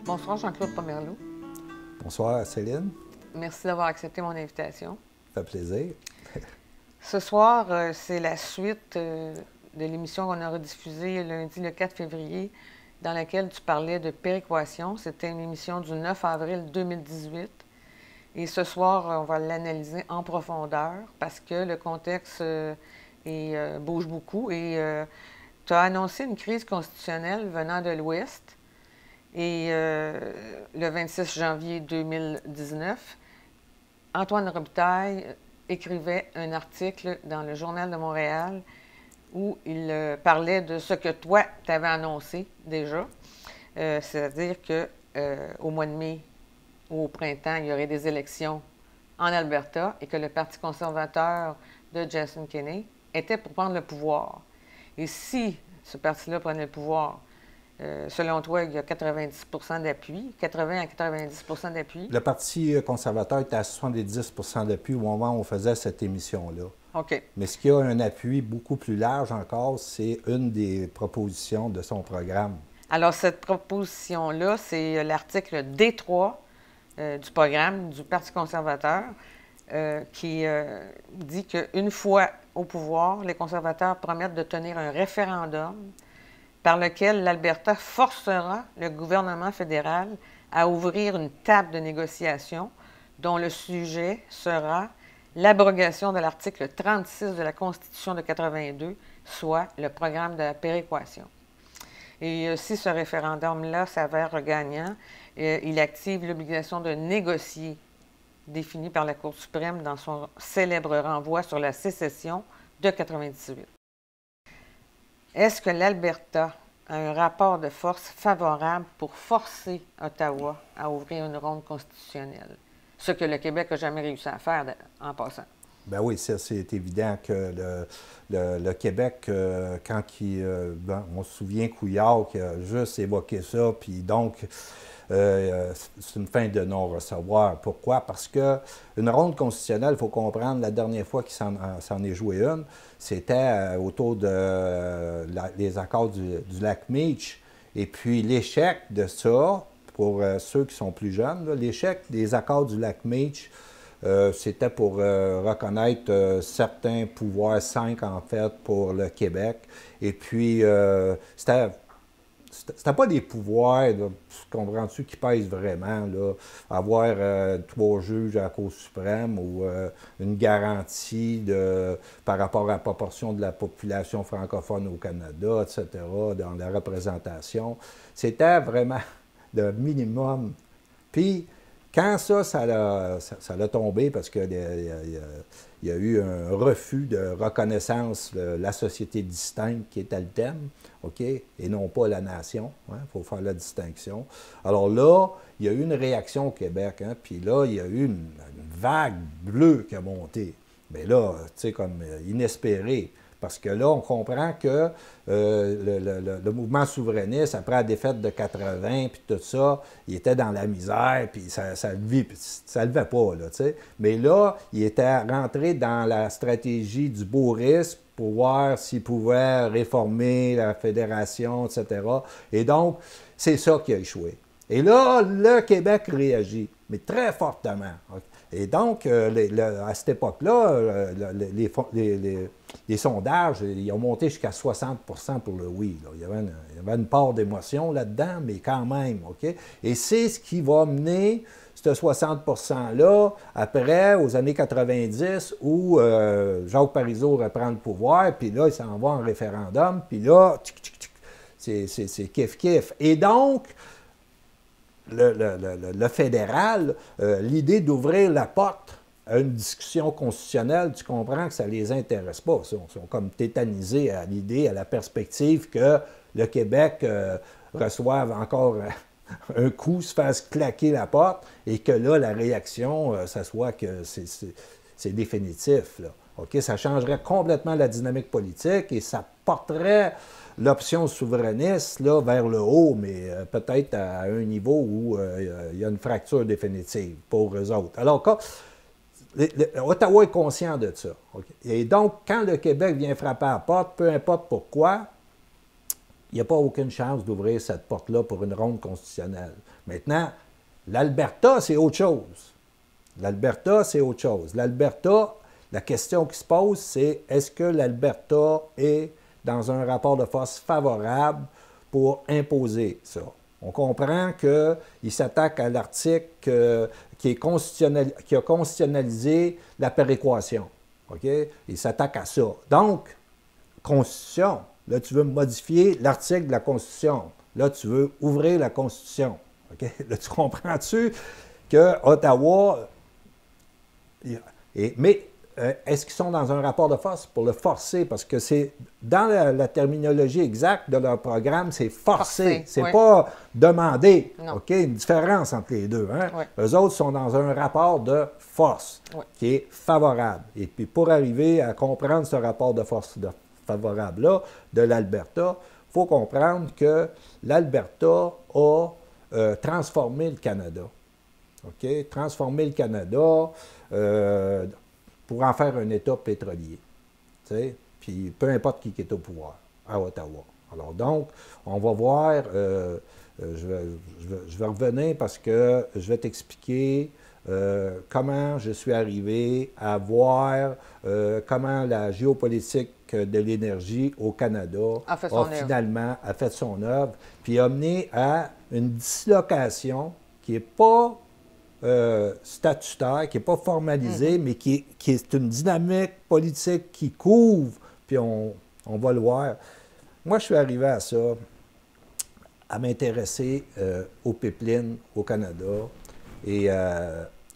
Bonsoir Jean-Claude Pomerleau. Bonsoir Céline. Merci d'avoir accepté mon invitation. Ça fait plaisir. Ce soir, c'est la suite de l'émission qu'on a rediffusée lundi le 4 février, dans laquelle tu parlais de péréquation. C'était une émission du 9 avril 2018. Et ce soir, on va l'analyser en profondeur parce que le contexte bouge beaucoup. Et tu as annoncé une crise constitutionnelle venant de l'Ouest. Et le 26 janvier 2019, Antoine Robitaille écrivait un article dans le Journal de Montréal où il parlait de ce que toi, tu avais annoncé déjà, c'est-à-dire qu'au mois de mai ou au printemps, il y aurait des élections en Alberta et que le Parti conservateur de Jason Kenney était pour prendre le pouvoir. Et si ce parti-là prenait le pouvoir, selon toi, il y a 90 d'appui, 80 à 90 d'appui. Le Parti conservateur était à 70 d'appui au moment où on faisait cette émission-là. OK. Mais ce qui a un appui beaucoup plus large encore, c'est une des propositions de son programme. Alors, cette proposition-là, c'est l'article D3 du programme du Parti conservateur qui dit qu'une fois au pouvoir, les conservateurs promettent de tenir un référendum par lequel l'Alberta forcera le gouvernement fédéral à ouvrir une table de négociation dont le sujet sera l'abrogation de l'article 36 de la Constitution de 82, soit le programme de la péréquation. Et si ce référendum-là s'avère gagnant, il active l'obligation de négocier, définie par la Cour suprême dans son célèbre renvoi sur la sécession de 1998. Est-ce que l'Alberta a un rapport de force favorable pour forcer Ottawa à ouvrir une ronde constitutionnelle? Ce que le Québec n'a jamais réussi à faire en passant. Ben oui, c'est évident que le Québec, quand on se souvient Couillard qui a juste évoqué ça, puis donc c'est une fin de non-recevoir. Pourquoi? Parce qu'une ronde constitutionnelle, il faut comprendre, la dernière fois qu'il s'en est joué une, c'était autour des accords du lac Meech. Et puis l'échec de ça, pour ceux qui sont plus jeunes, l'échec des accords du lac Meech, c'était pour reconnaître certains pouvoirs, 5 en fait, pour le Québec. Et puis, c'était pas des pouvoirs, comprends-tu, qui pèsent vraiment, là, avoir 3 juges à la Cour suprême ou une garantie par rapport à la proportion de la population francophone au Canada, etc., dans la représentation. C'était vraiment le minimum. Puis, quand ça l'a tombé, parce qu'il y a eu un refus de reconnaissance de la société distincte qui était le thème, OK, et non pas la nation, il faut faire la distinction. Alors là, il y a eu une réaction au Québec, puis là, il y a eu une vague bleue qui a monté. Mais là, tu sais, comme inespéré. Parce que là, on comprend que le mouvement souverainiste, après la défaite de 80, puis tout ça, il était dans la misère, puis ça levait pas, là, tu sais. Mais là, il était rentré dans la stratégie du bourrisme pour voir s'il pouvait réformer la fédération, etc. Et donc, c'est ça qui a échoué. Et là, le Québec réagit, mais très fortement. Et donc, à cette époque-là, les sondages, ils ont monté jusqu'à 60 pour le oui. Là. Il y avait une part d'émotion là-dedans, mais quand même, OK? Et c'est ce qui va mener ce 60 %-là, après, aux années 90, où Jacques Parizeau reprend le pouvoir, puis là, il s'en va en référendum, puis là, c'est kiff-kiff. Et donc, le fédéral, l'idée d'ouvrir la porte à une discussion constitutionnelle, tu comprends que ça ne les intéresse pas. Ils sont comme tétanisés à l'idée, à la perspective que le Québec reçoive encore un coup, se fasse claquer la porte et que là, la réaction, ça soit que c'est définitif. Là. OK? Ça changerait complètement la dynamique politique et ça porterait l'option souverainiste là, vers le haut, mais peut-être à un niveau où il y a une fracture définitive pour eux autres. Alors, Ottawa est conscient de ça. Okay? Et donc, quand le Québec vient frapper à la porte, peu importe pourquoi, il n'y a pas aucune chance d'ouvrir cette porte-là pour une ronde constitutionnelle. Maintenant, l'Alberta, c'est autre chose. L'Alberta, c'est autre chose. L'Alberta, la question qui se pose, c'est est-ce que l'Alberta est dans un rapport de force favorable pour imposer ça? On comprend qu'il s'attaque à l'article qui a constitutionnalisé la péréquation. Okay? Il s'attaque à ça. Donc, Constitution, là, tu veux modifier l'article de la Constitution. Là, tu veux ouvrir la Constitution. Okay? Là, tu comprends-tu que Ottawa... Mais est-ce qu'ils sont dans un rapport de force pour le forcer? Parce que c'est dans la terminologie exacte de leur programme, c'est forcer. C'est pas demander. OK? Une différence entre les deux. Hein? Oui. Eux autres sont dans un rapport de force qui est favorable. Et puis pour arriver à comprendre ce rapport de force favorable-là de l'Alberta, il faut comprendre que l'Alberta a transformé le Canada. OK? Transformer le Canada pour en faire un État pétrolier. Puis peu importe qui est au pouvoir à Ottawa. Alors donc, on va voir, je vais revenir parce que je vais t'expliquer comment je suis arrivé à voir comment la géopolitique de l'énergie au Canada a finalement fait son œuvre, puis a mené à une dislocation qui n'est pas statutaire, qui n'est pas formalisée, mais qui est une dynamique politique qui couvre, puis on va le voir. Moi, je suis arrivé à ça, à m'intéresser aux pipelines au Canada et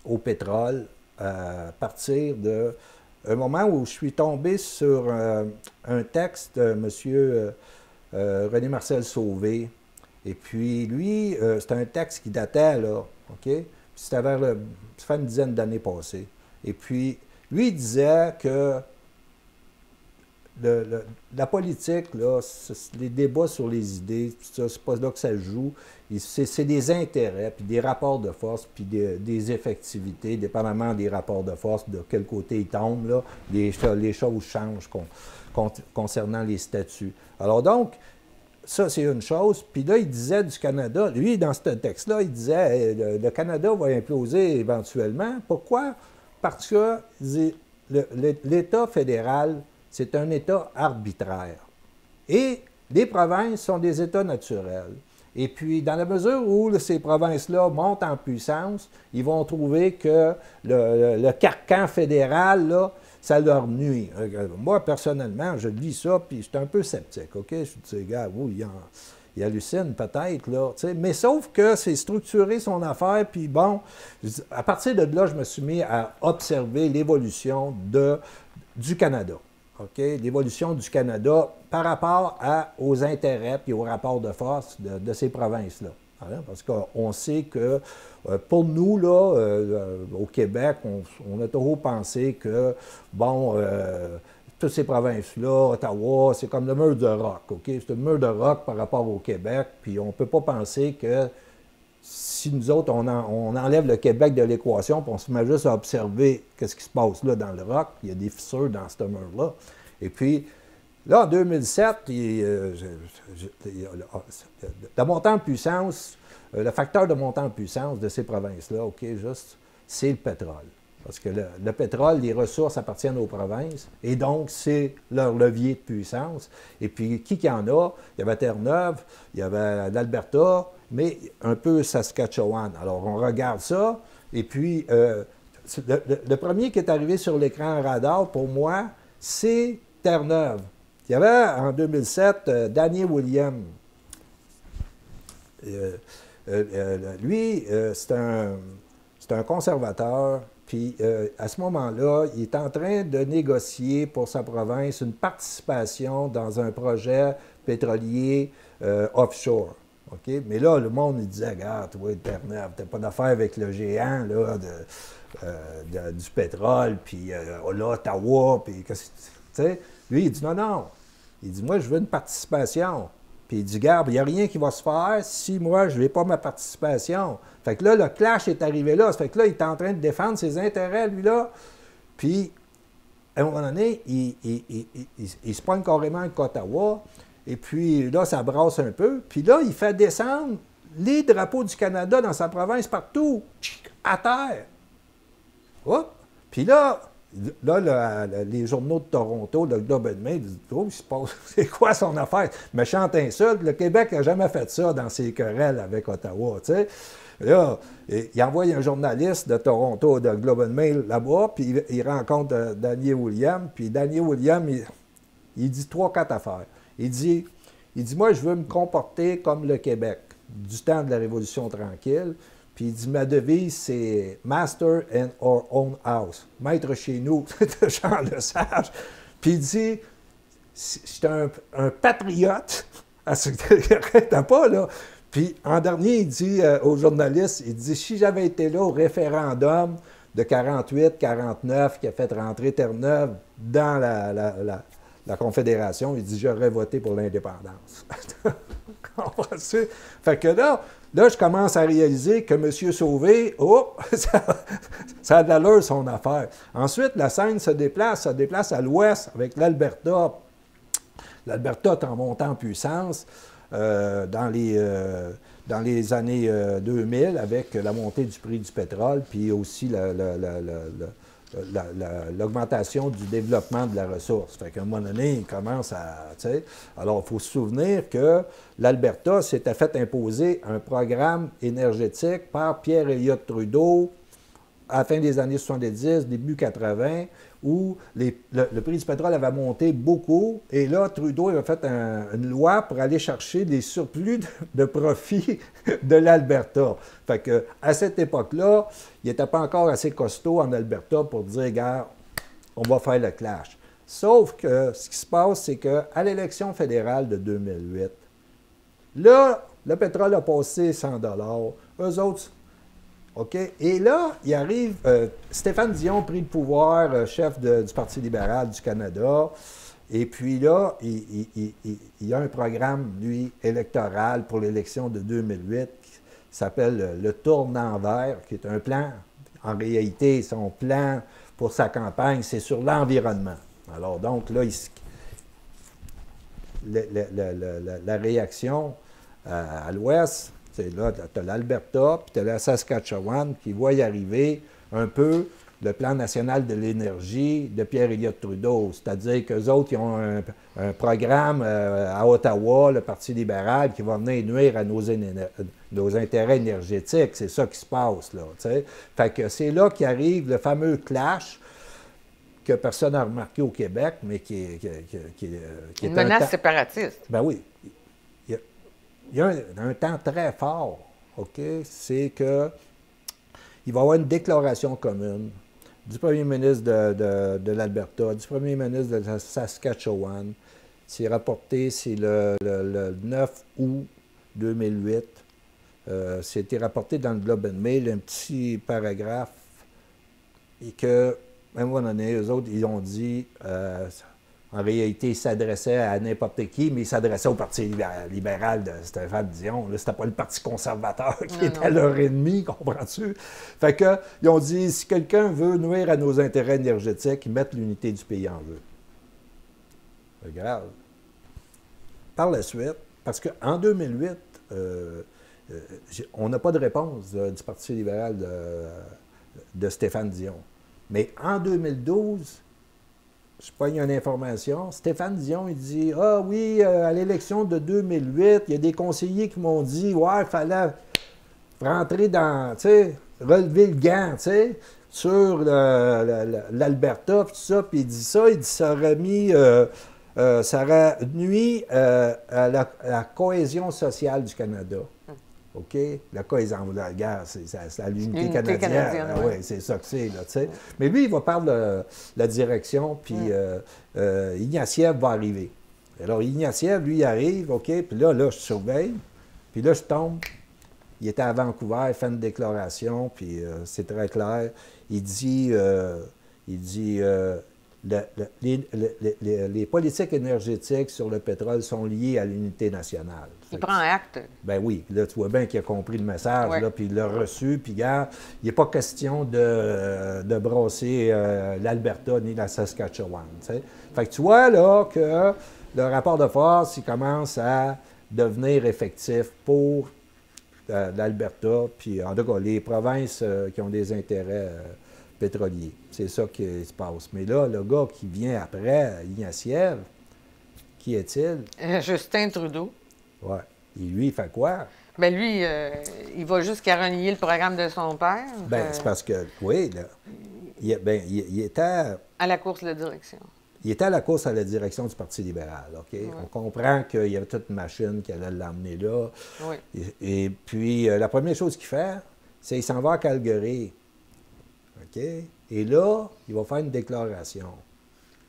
au pétrole à partir d'un moment où je suis tombé sur un texte de M. René-Marcel Sauvé. Et puis, lui, c'est un texte qui datait, là, OK? C'était ça fait une dizaine d'années passées. Et puis, lui, il disait que la politique, là, les débats sur les idées, c'est pas là que ça joue. C'est des intérêts, puis des rapports de force, puis des effectivités, dépendamment des rapports de force, de quel côté ils tombent, là, les choses changent concernant les statuts. Alors donc, ça, c'est une chose. Puis là, il disait du Canada, lui, dans ce texte-là, il disait le Canada va imploser éventuellement. Pourquoi? Parce que l'État fédéral, c'est un État arbitraire. Et les provinces sont des États naturels. Et puis, dans la mesure où ces provinces-là montent en puissance, ils vont trouver que le carcan fédéral, là, ça leur nuit. Moi, personnellement, je lis ça, puis je suis un peu sceptique, OK? Je dis, gars, oui, il hallucine peut-être, là, tu sais. Mais sauf que c'est structuré son affaire, puis bon, à partir de là, je me suis mis à observer l'évolution du Canada, OK? L'évolution du Canada par rapport aux intérêts puis aux rapports de force de ces provinces-là. Parce qu'on sait que pour nous, là, au Québec, on a toujours pensé que, bon, toutes ces provinces-là, Ottawa, c'est comme le mur de roc, OK? C'est le mur de roc par rapport au Québec, puis on ne peut pas penser que si nous autres, on enlève le Québec de l'équation, puis on se met juste à observer qu'est-ce qui se passe là dans le roc, il y a des fissures dans ce mur-là. Et puis, là, en 2007, le montant en puissance, le facteur de montant en puissance de ces provinces-là, OK, juste, c'est le pétrole. Parce que le pétrole, les ressources appartiennent aux provinces, et donc c'est leur levier de puissance. Et puis, qui en a? Il y avait Terre-Neuve, il y avait l'Alberta, mais un peu Saskatchewan. Alors, on regarde ça, et puis, le premier qui est arrivé sur l'écran radar, pour moi, c'est Terre-Neuve. Il y avait, en 2007, Daniel Williams. Lui, c'est un conservateur, puis à ce moment-là, il est en train de négocier pour sa province une participation dans un projet pétrolier offshore. Okay? Mais là, le monde, il disait, regarde, toi, Terre-Neuve, t'as pas d'affaire avec le géant là, du pétrole, puis là, Ottawa, puis qu'est-ce que tu sais? Lui, il dit, non. Il dit, moi, je veux une participation. Puis il dit, garde, il n'y a rien qui va se faire si moi, je n'ai pas ma participation. Fait que là, le clash est arrivé là. Fait que là, il est en train de défendre ses intérêts, lui-là. Puis, à un moment donné, il se pogne carrément avec Ottawa. Et puis là, ça brasse un peu. Puis là, il fait descendre les drapeaux du Canada dans sa province partout, à terre. Hop! Puis là, les journaux de Toronto, le Globe and Mail, disent, oh, il se passe, c'est quoi son affaire? Méchant insulte, le Québec n'a jamais fait ça dans ses querelles avec Ottawa, tu sais. Là, il envoie un journaliste de Toronto, de Globe and Mail, là-bas, puis il rencontre Daniel William, puis Daniel William, il dit 3-4 affaires. Il dit, moi, je veux me comporter comme le Québec, du temps de la Révolution tranquille. Puis il dit, ma devise, c'est « Master in our own house ». Maître chez nous, de Jean Lesage. Puis il dit, j'étais un patriote. T'as pas, là. Puis en dernier, il dit aux journalistes, il dit, si j'avais été là au référendum de 48-49 qui a fait rentrer Terre-Neuve dans la Confédération, il dit, j'aurais voté pour l'indépendance. Comprends-tu? Fait que là, je commence à réaliser que M. Sauvé, oh, ça a de l'allure son affaire. Ensuite, la scène se déplace à l'ouest avec l'Alberta. L'Alberta est en montant en puissance dans les années 2000 avec la montée du prix du pétrole, puis aussi l'augmentation du développement de la ressource. Fait qu'à un moment donné, il commence à... Alors, il faut se souvenir que l'Alberta s'était fait imposer un programme énergétique par Pierre Elliott Trudeau à la fin des années 70, début 80, où le prix du pétrole avait monté beaucoup. Et là, Trudeau avait fait une loi pour aller chercher des surplus de profit de l'Alberta. Fait que, à cette époque-là, il n'était pas encore assez costaud en Alberta pour dire, regarde, on va faire le clash. Sauf que ce qui se passe, c'est qu'à l'élection fédérale de 2008, là, le pétrole a passé 100 $. Eux autres, OK? Et là, il arrive, Stéphane Dion a pris le pouvoir, chef du Parti libéral du Canada. Et puis là, il y a un programme, lui, électoral pour l'élection de 2008 qui s'appelle le Tournant vert, qui est un plan. En réalité, son plan pour sa campagne, c'est sur l'environnement. Alors donc, là, la réaction à l'ouest, c'est là, tu as l'Alberta, puis tu as la Saskatchewan qui voit y arriver un peu le plan national de l'énergie de Pierre Elliott Trudeau. C'est-à-dire qu'eux autres, ils ont un programme à Ottawa, le Parti libéral, qui va venir nuire à nos intérêts énergétiques. C'est ça qui se passe, là. T'sais. Fait que c'est là qu'arrive le fameux clash que personne n'a remarqué au Québec, mais qui est une menace séparatiste. Ben oui. Il y a un temps très fort, OK? C'est que il va y avoir une déclaration commune du premier ministre de l'Alberta, du premier ministre de la Saskatchewan. C'est rapporté, c'est le 9 août 2008. C'était rapporté dans le Globe and Mail, un petit paragraphe, et que, à un moment donné, eux autres, ils ont dit... en réalité, il s'adressait à n'importe qui, mais il s'adressait au Parti libéral de Stéphane Dion. Ce n'était pas le Parti conservateur qui était leur ennemi, comprends-tu? Fait que, ils ont dit, si quelqu'un veut nuire à nos intérêts énergétiques, ils mettent l'unité du pays en jeu. Regarde. Par la suite, parce qu'en 2008, on n'a pas de réponse du Parti libéral de Stéphane Dion. Mais en 2012, je pogne une information. Stéphane Dion, il dit « Ah oui, à l'élection de 2008, il y a des conseillers qui m'ont dit « Ouais, il fallait rentrer dans, tu sais, relever le gant, tu sais, sur l'Alberta, tout ça. » Puis il dit ça aurait mis, ça aurait nuit à la cohésion sociale du Canada. OK? La cohésion de la guerre, c'est l'unité canadienne. Oui, c'est ça que c'est, là, tu sais. Mais lui, il va parler de la direction, puis Ignatieff va arriver. Alors, Ignatieff, lui, il arrive, OK, puis là, je surveille, puis là, je tombe. Il était à Vancouver, il fait une déclaration, puis c'est très clair. Il dit les politiques énergétiques sur le pétrole sont liées à l'unité nationale. Il prend acte. Ben oui, là, tu vois bien qu'il a compris le message, là, puis il l'a reçu, puis regarde, il n'est pas question de brasser l'Alberta ni la Saskatchewan. T'sais. Fait que tu vois, là, que le rapport de force, il commence à devenir effectif pour l'Alberta, puis en tout cas, les provinces qui ont des intérêts pétroliers. C'est ça qui se passe. Mais là, le gars qui vient après, Ignatieff, qui est-il? Justin Trudeau. Oui. Et lui, il fait quoi? Bien, lui, il va jusqu'à renier le programme de son père. Bien, c'est parce que, oui, là, il était... À la course de la direction. Il était à la course à la direction du Parti libéral, OK? Oui. On comprend qu'il y avait toute une machine qui allait l'emmener là. Oui. Et puis, la première chose qu'il fait, c'est qu'il s'en va à Calgary. OK? Et là, il va faire une déclaration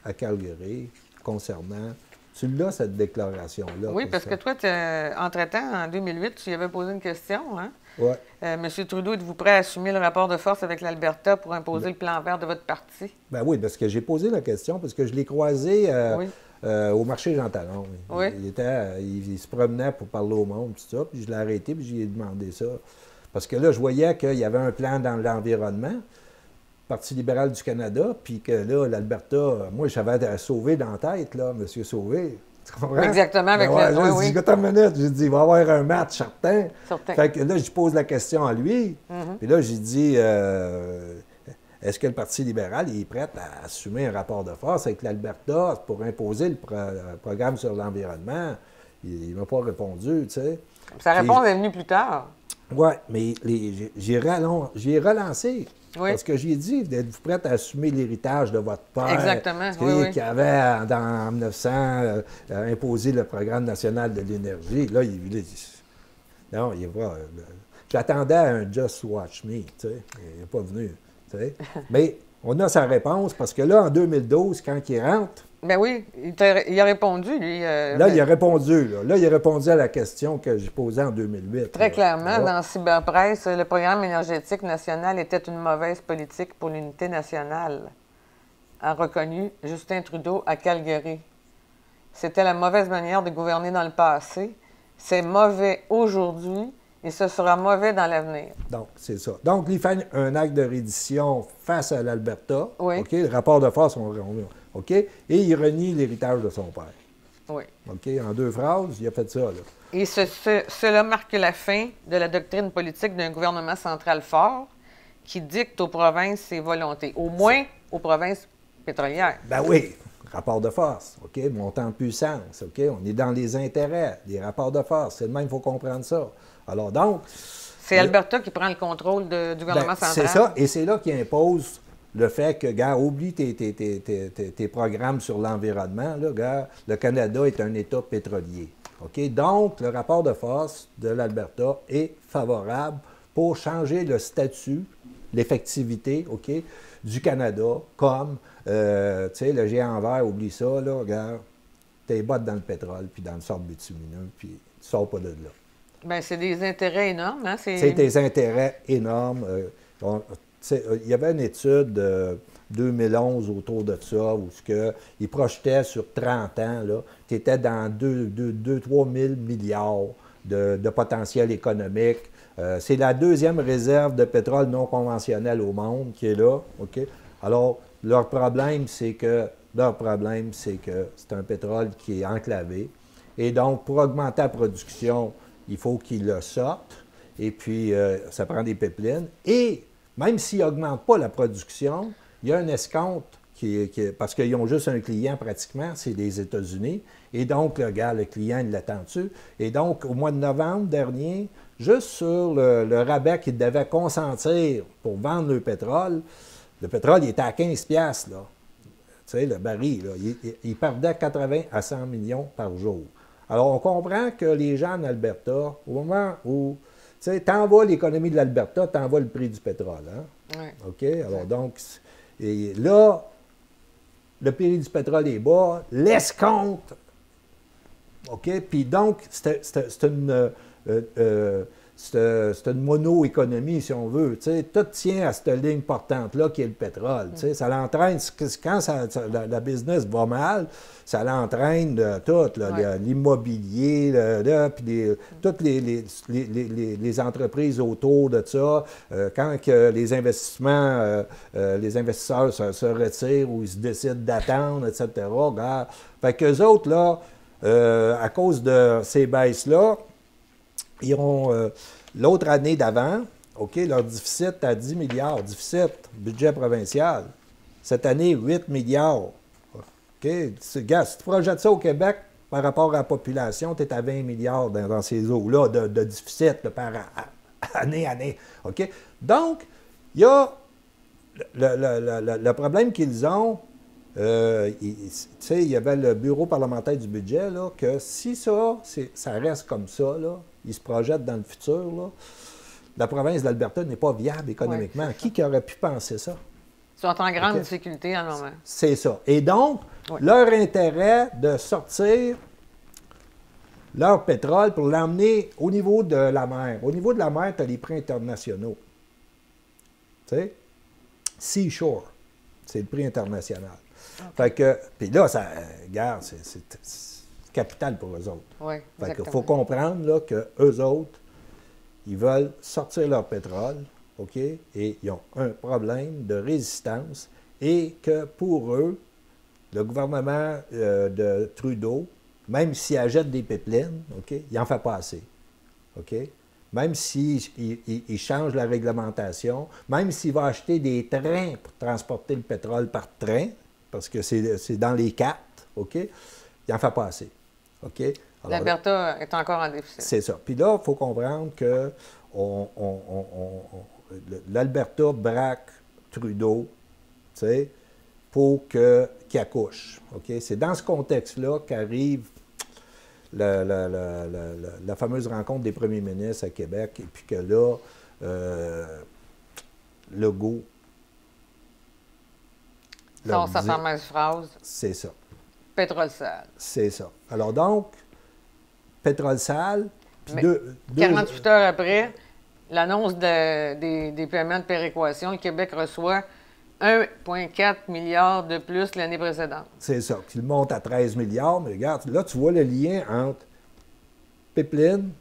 à Calgary concernant... Tu l'as, cette déclaration-là? Oui, parce que toi, entre-temps, en 2008, tu y avais posé une question, hein? Oui. Monsieur Trudeau, êtes-vous prêt à assumer le rapport de force avec l'Alberta pour imposer le plan vert de votre parti? Ben oui, parce que j'ai posé la question, parce que je l'ai croisé Oui. au marché Jean Talon. Oui. Il se promenait pour parler au monde, tout ça, puis je l'ai arrêté, puis j'ai demandé ça. Parce que là, je voyais qu'il y avait un plan dans l'environnement, Parti libéral du Canada, puis que là, l'Alberta, moi, j'avais Sauvé dans la tête, là, M. Sauvé. Tu comprends? Exactement, avec ben ouais, le... Oui, j'ai dit, attends une minute, j'ai dit, il va y avoir un match certain. Certain. Fait que là, je pose la question à lui, puis là, j'ai dit, est-ce que le Parti libéral est prêt à assumer un rapport de force avec l'Alberta pour imposer le programme sur l'environnement? Il ne m'a pas répondu, tu sais. Sa réponse est venue plus tard. Oui, mais j'ai relancé. Oui. Parce que j'ai dit, êtes-vous prête à assumer l'héritage de votre père? Exactement, oui. Qui avait, en 1900, imposé le Programme national de l'énergie. Là, il dit, non, il va... J'attendais un « Just Watch Me », tu sais. Il n'est pas venu, tu sais. Mais on a sa réponse, parce que là, en 2012, quand il rentre... Ben oui, il a répondu, lui. Là, il a répondu. Là, il a répondu à la question que j'ai posée en 2008. Très clairement, là. dans Cyberpresse, le programme énergétique national était une mauvaise politique pour l'unité nationale, a reconnu Justin Trudeau à Calgary. C'était la mauvaise manière de gouverner dans le passé. C'est mauvais aujourd'hui et ce sera mauvais dans l'avenir. Donc, c'est ça. Donc, il fait un acte de reddition face à l'Alberta. Oui. OK? Le rapport de force, OK? Et il renie l'héritage de son père. Oui. OK? En 2 phrases, il a fait ça, là. Et cela marque la fin de la doctrine politique d'un gouvernement central fort qui dicte aux provinces ses volontés, au moins aux provinces pétrolières. Ben oui, rapport de force, OK? Montant en puissance, OK? On est dans les intérêts, des rapports de force. C'est de même, il faut comprendre ça. Alors donc... C'est Alberta qui prend le contrôle du gouvernement central. C'est ça, et c'est là qu'il impose le fait que, gars, oublie tes programmes sur l'environnement, là, gars, le Canada est un État pétrolier. OK? Donc, le rapport de force de l'Alberta est favorable pour changer le statut, l'effectivité, OK, du Canada comme, tu sais, le géant vert, oublie ça, là, regarde, tes bottes dans le pétrole, puis dans le sable bitumineux, puis tu sors pas de là. Bien, c'est des intérêts énormes, hein? C'est des intérêts énormes. Il y avait une étude de 2011 autour de ça, où il projetait sur 30 ans, là, tu étais dans 2-3 000 milliards de potentiel économique. C'est la 2e réserve de pétrole non conventionnel au monde qui est là. OK? Alors, leur problème, c'est que c'est un pétrole qui est enclavé. Et donc, pour augmenter la production, il faut qu'ils le sortent. Et puis, ça prend des pipelines. Et même s'ils n'augmentent pas la production, il y a un escompte parce qu'ils ont juste un client pratiquement, c'est les États-Unis. Et donc, le client, il l'attend dessus. Et donc, au mois de novembre dernier, juste sur le rabais qu'ils devaient consentir pour vendre le pétrole il était à 15 $, là. Tu sais, le baril, là, il perdait 80 à 100 millions par jour. Alors, on comprend que les gens en Alberta, au moment où, tu sais, t'envoies l'économie de l'Alberta, t'envoies le prix du pétrole, hein? Oui. OK? Alors, donc, et là, le prix du pétrole est bas, l'escompte, OK? Puis donc, c'est une mono-économie, si on veut. Tu sais, tout tient à cette ligne portante-là qui est le pétrole. Tu sais, ça l'entraîne, quand la business va mal, ça l'entraîne tout, l'immobilier, puis toutes les entreprises autour de ça. Quand les investisseurs se retirent ou ils se décident d'attendre, etc., regarde. Fait qu'eux autres, là, à cause de ces baisses-là, ils ont l'autre année d'avant, OK, leur déficit à 10 milliards, déficit, budget provincial. Cette année, 8 milliards. OK, regarde, si tu projettes ça au Québec, par rapport à la population, tu es à 20 milliards dans ces eaux-là de déficit là, par année. OK? Donc, il y a le problème qu'ils ont. Tu sais, il y avait le bureau parlementaire du budget, là, que si ça reste comme ça, là, ils se projettent dans le futur, là, la province d'Alberta n'est pas viable économiquement. Ouais, Qui aurait pu penser ça? Ils sont en grande difficulté en ce moment. C'est ça. Et donc, leur intérêt de sortir leur pétrole pour l'emmener au niveau de la mer. Au niveau de la mer, tu as les prix internationaux. Tu sais? Seashore, c'est le prix international. Okay. Fait que, puis là, ça, regarde, c'est capital pour eux autres. Oui, fait qu'il faut comprendre là, que eux autres, ils veulent sortir leur pétrole, OK? Et ils ont un problème de résistance et que pour eux, le gouvernement de Trudeau, même s'il achète des pipelines, OK, il n'en fait pas assez. OK? Même s'il change la réglementation, même s'il va acheter des trains pour transporter le pétrole par train, parce que c'est dans les cartes, OK, il n'en fait pas assez. OK? L'Alberta est encore en déficit. C'est ça. Puis là, il faut comprendre que l'Alberta braque Trudeau, tu sais, pour qu'il accouche. OK? C'est dans ce contexte-là qu'arrive la fameuse rencontre des premiers ministres à Québec, et puis que là, Legault sort sa fameuse phrase. C'est ça. Pétrole sale. C'est ça. Alors donc, pétrole sale, puis 48 heures après, l'annonce des paiements de péréquation, le Québec reçoit 1,4 milliard de plus l'année précédente. C'est ça, qu'il monte à 13 milliards, mais regarde, là, tu vois le lien entre pipeline,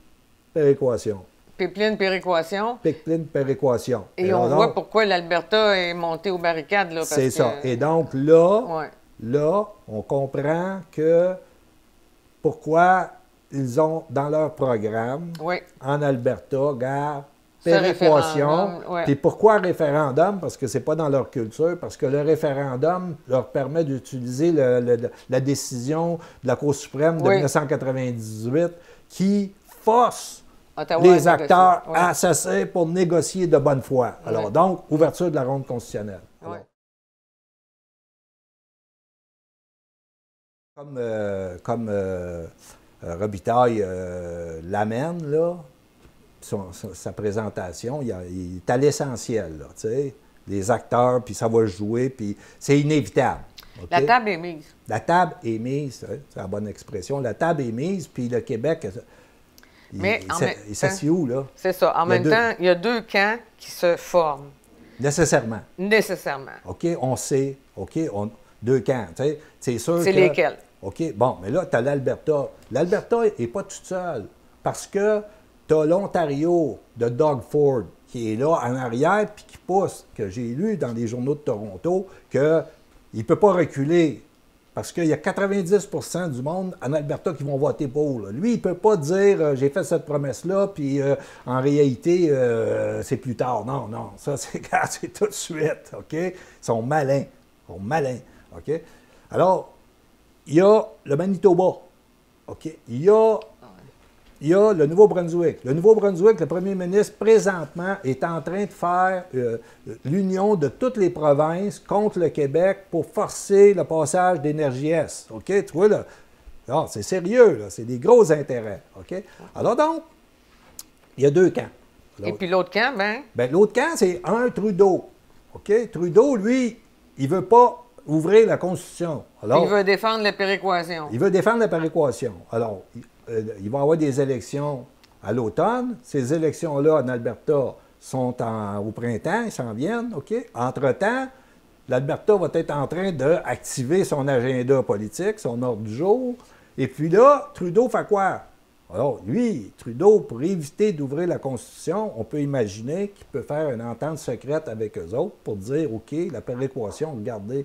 péréquation. Pipeline, péréquation. Pipeline, péréquation. Et on voit pourquoi l'Alberta est montée aux barricades. C'est ça. Et donc, là, on comprend que pourquoi ils ont dans leur programme, en Alberta, gare, péréquation. Puis pourquoi référendum? Parce que c'est pas dans leur culture, parce que le référendum leur permet d'utiliser la décision de la Cour suprême de 1998 qui force les acteurs à s'asseoir pour négocier de bonne foi. Alors donc, ouverture de la ronde constitutionnelle. Comme Robitaille l'amène, là, sa présentation, il est à l'essentiel, là, tu sais, les acteurs, puis ça va jouer, puis c'est inévitable. Okay? La table est mise. La table est mise, c'est la bonne expression. La table est mise, puis le Québec, il s'assied où, là? C'est ça. En même temps, il y a deux camps qui se forment. Nécessairement. Nécessairement. OK, on sait. OK, deux camps, tu sais, c'est sûr que... C'est lesquels? OK, bon, mais là, tu as l'Alberta. L'Alberta n'est pas toute seule, parce que tu as l'Ontario de Doug Ford qui est là en arrière puis qui pousse, que j'ai lu dans les journaux de Toronto, qu'il ne peut pas reculer parce qu'il y a 90 % du monde en Alberta qui vont voter pour. Là. Lui, il ne peut pas dire j'ai fait cette promesse-là puis en réalité, c'est plus tard. Non, non, ça, c'est tout de suite. OK? Ils sont malins. Ils sont malins. OK? Alors, il y a le Manitoba. OK? Il y a le Nouveau-Brunswick. Le Nouveau-Brunswick, le premier ministre, présentement, est en train de faire l'union de toutes les provinces contre le Québec pour forcer le passage d'Énergie-S. OK? Tu vois, là, c'est sérieux, là. C'est des gros intérêts. OK? Alors donc, il y a deux camps. Et puis l'autre camp, l'autre camp, c'est un Trudeau. OK? Trudeau, lui, il ne veut pas ouvrir la Constitution. Alors, il veut défendre la péréquation. Il veut défendre la péréquation. Alors, il va y avoir des élections à l'automne. Ces élections-là, en Alberta, sont au printemps, ils s'en viennent, OK? Entre-temps, l'Alberta va être en train d'activer son agenda politique, son ordre du jour. Et puis là, Trudeau fait quoi? Alors, lui, Trudeau, pour éviter d'ouvrir la Constitution, on peut imaginer qu'il peut faire une entente secrète avec eux autres pour dire, OK, la péréquation, regardez,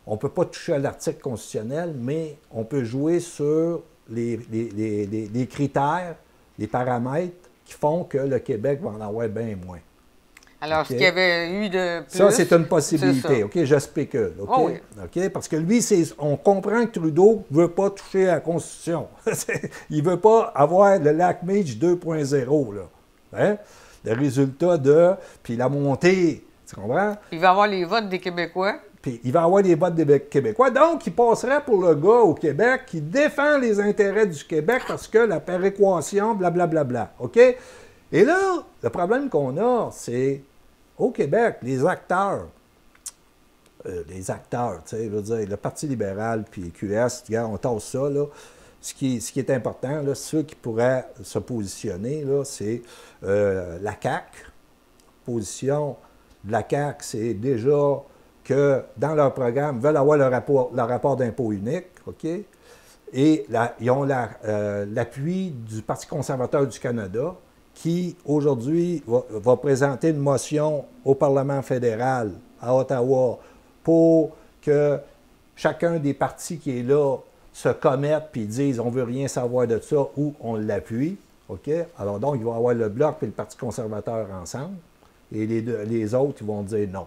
on ne peut pas toucher à l'article constitutionnel, mais on peut jouer sur les critères, les paramètres qui font que le Québec va en avoir bien moins. Alors, ce qu'il y avait eu de plus... Ça, c'est une possibilité, OK? Je spécule, OK? Oh oui. OK? Parce que lui, on comprend que Trudeau ne veut pas toucher à la Constitution. Il ne veut pas avoir le lac Meach 2.0, là. Hein? Le résultat puis la montée, tu comprends? Il va avoir les votes des Québécois. Puis il va avoir les votes des Québécois. Donc, il passerait pour le gars au Québec qui défend les intérêts du Québec parce que la péréquation, blablabla, OK? Et là, le problème qu'on a, c'est... Au Québec, les acteurs, tu sais, je veux dire, le Parti libéral puis QS, regarde, on tasse ça, là. Ce qui est important, là, ceux qui pourraient se positionner, là, c'est la CAQ. Position de la CAQ, c'est déjà que dans leur programme, ils veulent avoir le rapport d'impôt unique, OK? Et ils ont l'appui du Parti conservateur du Canada, qui, aujourd'hui, va présenter une motion au Parlement fédéral à Ottawa pour que chacun des partis qui est là se commette puis disent on ne veut rien savoir de ça ou on l'appuie. OK? Alors donc, il va y avoir le Bloc et le Parti conservateur ensemble et les autres, ils vont dire non.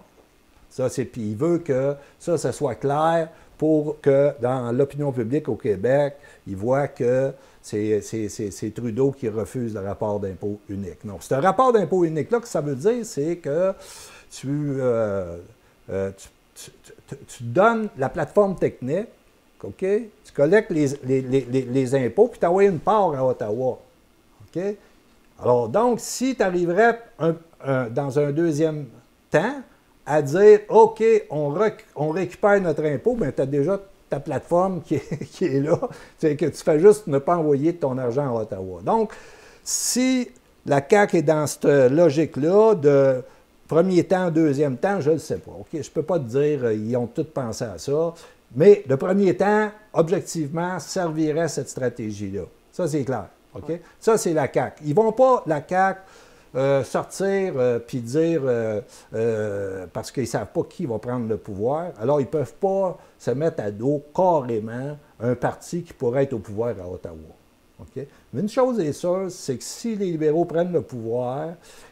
Puis il veut que ça soit clair pour que dans l'opinion publique au Québec, ils voient que c'est Trudeau qui refuse le rapport d'impôt unique. Non, ce rapport d'impôt unique-là, ce que ça veut dire, c'est que tu donnes la plateforme technique, OK? Tu collectes les impôts, puis tu envoies une part à Ottawa. OK? Alors, donc, si tu arriverais dans un deuxième temps à dire, OK, on récupère notre impôt, bien, tu as déjà ta plateforme qui est là, c'est que tu fais juste ne pas envoyer ton argent à Ottawa. Donc, si la CAQ est dans cette logique-là de premier temps, deuxième temps, je ne le sais pas. OK, je ne peux pas te dire, ils ont tous pensé à ça, mais le premier temps, objectivement, servirait cette stratégie-là. Ça, c'est clair. OK? Ouais. Ça, c'est la CAQ. Ils ne vont pas, la CAQ, sortir puis dire parce qu'ils ne savent pas qui va prendre le pouvoir. Alors, ils ne peuvent pas se mettre à dos carrément un parti qui pourrait être au pouvoir à Ottawa. Okay? Mais une chose est sûre, c'est que si les libéraux prennent le pouvoir,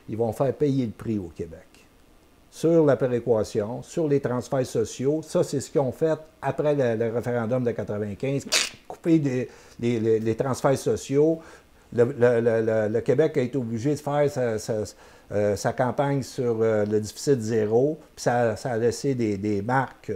ils vont faire payer le prix au Québec. Sur la péréquation, sur les transferts sociaux. Ça, c'est ce qu'ils ont fait après le référendum de 1995, couper les transferts sociaux. Le Québec a été obligé de faire sa campagne sur le déficit zéro, puis ça a laissé des marques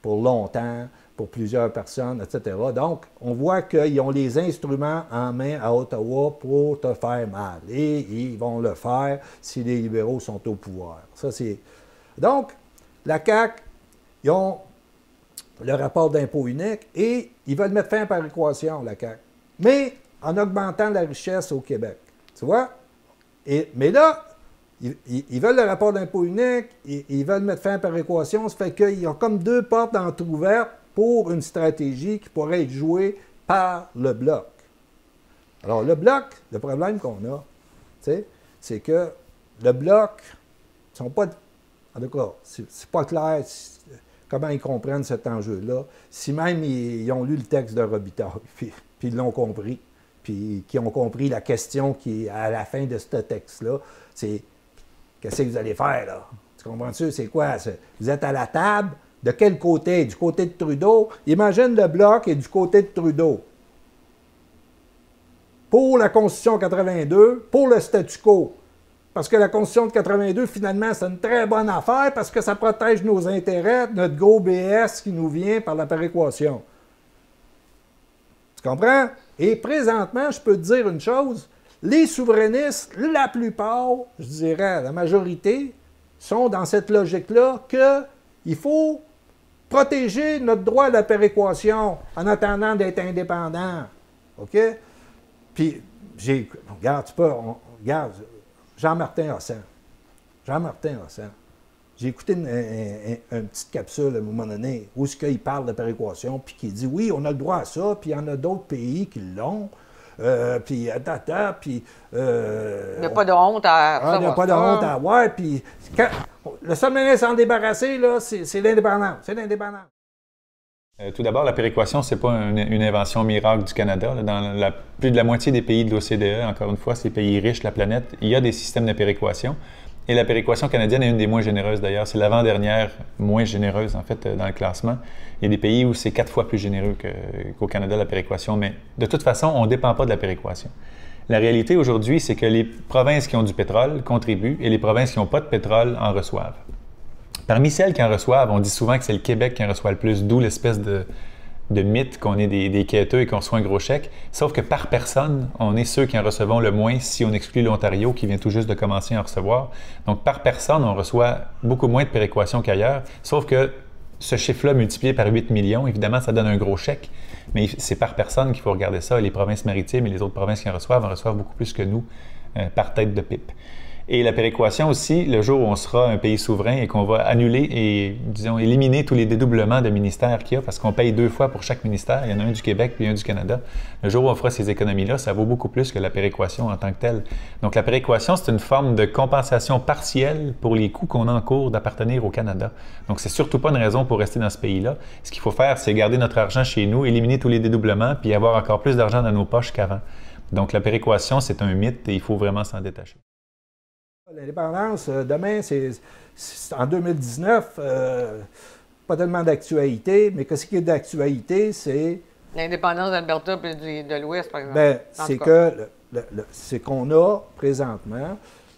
pour longtemps, pour plusieurs personnes, etc. Donc, on voit qu'ils ont les instruments en main à Ottawa pour te faire mal. Et ils vont le faire si les libéraux sont au pouvoir. Ça, c'est... Donc, la CAQ, ils ont le rapport d'impôt unique et ils veulent mettre fin par équation, la CAQ. Mais en augmentant la richesse au Québec. Tu vois? Mais là, ils veulent le rapport d'impôt unique, ils veulent mettre fin par équation, ça fait qu'ils ont comme deux portes entrouvertes pour une stratégie qui pourrait être jouée par le Bloc. Alors, le Bloc, le problème qu'on a, c'est que le Bloc, ils sont pas... En tout cas, c'est pas clair comment ils comprennent cet enjeu-là, si même ils ont lu le texte de Robitaille, puis ils l'ont compris. Puis qui ont compris la question qui est à la fin de ce texte-là, c'est qu'est-ce que vous allez faire, là? Tu comprends-tu? C'est quoi? Vous êtes à la table, de quel côté? Du côté de Trudeau? Imagine le Bloc est du côté de Trudeau. Pour la Constitution 82, pour le statu quo. Parce que la Constitution de 82, finalement, c'est une très bonne affaire parce que ça protège nos intérêts, notre gros BS qui nous vient par la péréquation. Tu comprends? Et présentement, je peux te dire une chose, les souverainistes, la plupart, je dirais la majorité, sont dans cette logique-là qu'il faut protéger notre droit à la péréquation en attendant d'être indépendant. OK? Puis, regarde, regarde, Jean-Martin Hossan. Jean-Martin Hossan. J'ai écouté une petite capsule à un moment donné où il parle de péréquation, puis qu'il dit oui, on a le droit à ça, puis il y en a d'autres pays qui l'ont, puis puis... il n'y a pas de honte à il n'y a pas de honte à avoir, puis le seul moyen de s'en débarrasser, là, c'est l'indépendance. C'est l'indépendance. Tout d'abord, la péréquation, ce n'est pas une invention miracle du Canada. Là. Dans plus de la moitié des pays de l'OCDE, encore une fois, ces pays riches de la planète, il y a des systèmes de péréquation. Et la péréquation canadienne est une des moins généreuses d'ailleurs. C'est l'avant-dernière moins généreuse, en fait, dans le classement. Il y a des pays où c'est 4 fois plus généreux qu'au Canada, la péréquation. Mais de toute façon, on ne dépend pas de la péréquation. La réalité aujourd'hui, c'est que les provinces qui ont du pétrole contribuent et les provinces qui n'ont pas de pétrole en reçoivent. Parmi celles qui en reçoivent, on dit souvent que c'est le Québec qui en reçoit le plus, d'où l'espèce de mythe qu'on est des quêteux et qu'on reçoit un gros chèque. Sauf que par personne, on est ceux qui en recevons le moins si on exclut l'Ontario qui vient tout juste de commencer à en recevoir. Donc par personne, on reçoit beaucoup moins de péréquation qu'ailleurs. Sauf que ce chiffre-là multiplié par 8 millions, évidemment, ça donne un gros chèque. Mais c'est par personne qu'il faut regarder ça. Les provinces maritimes et les autres provinces qui en reçoivent beaucoup plus que nous par tête de pipe. Et la péréquation aussi, le jour où on sera un pays souverain et qu'on va annuler et, disons, éliminer tous les dédoublements de ministères qu'il y a, parce qu'on paye 2 fois pour chaque ministère, il y en a un du Québec puis un du Canada. Le jour où on fera ces économies-là, ça vaut beaucoup plus que la péréquation en tant que telle. Donc la péréquation, c'est une forme de compensation partielle pour les coûts qu'on encourt d'appartenir au Canada. Donc c'est surtout pas une raison pour rester dans ce pays-là. Ce qu'il faut faire, c'est garder notre argent chez nous, éliminer tous les dédoublements puis avoir encore plus d'argent dans nos poches qu'avant. Donc la péréquation, c'est un mythe et il faut vraiment s'en détacher. L'indépendance, demain, c'est en 2019, pas tellement d'actualité, mais ce qui est d'actualité, c'est... L'indépendance d'Alberta et de l'Ouest, par exemple. Bien, c'est qu'on a présentement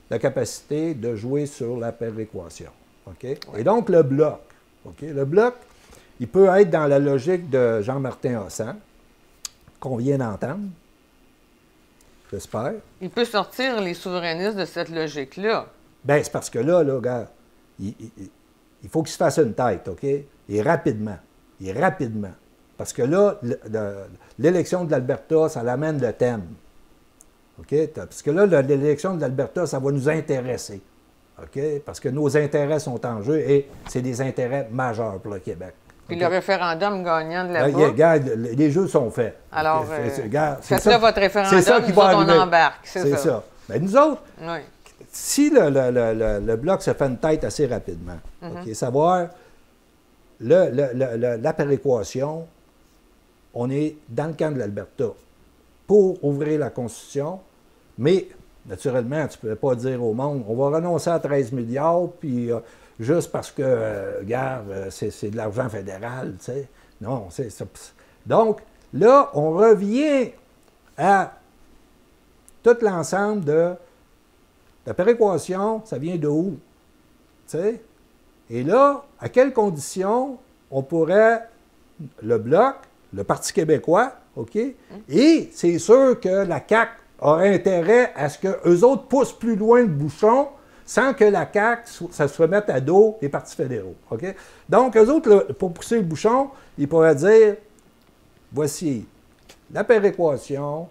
la capacité de jouer sur la péréquation. Okay? Ouais. Et donc, le Bloc, le Bloc, il peut être dans la logique de Jean-Martin Hossan, qu'on vient d'entendre. J'espère. Il peut sortir les souverainistes de cette logique-là. Bien, c'est parce que là, regarde, il faut qu'il se fasse une tête, OK? Et rapidement. Et rapidement. Parce que là, l'élection de l'Alberta, ça l'amène le thème. OK? Parce que là, l'élection de l'Alberta, ça va nous intéresser. OK? Parce que nos intérêts sont en jeu et c'est des intérêts majeurs pour le Québec. Puis le référendum gagnant de là-bas. Regarde, les jeux sont faits. Alors, faites-là votre référendum, c'est ça qui va arriver. on embarque. C'est ça. Bien, nous autres, oui. Si le Bloc se fait une tête assez rapidement, savoir la péréquation, on est dans le camp de l'Alberta pour ouvrir la Constitution, mais naturellement, tu ne peux pas dire au monde, on va renoncer à 13 milliards, puis... juste parce que, regarde, c'est de l'argent fédéral, tu sais. Non, c'est ça. Donc, là, on revient à tout l'ensemble de la péréquation, ça vient de où? Tu sais? Et là, à quelles conditions on pourrait, le Bloc, le Parti québécois, OK? Et c'est sûr que la CAQ aurait intérêt à ce qu'eux autres poussent plus loin le bouchon sans que la CAQ, ça se remette à dos les partis fédéraux. OK? Donc, eux autres, là, pour pousser le bouchon, ils pourraient dire, voici, la péréquation,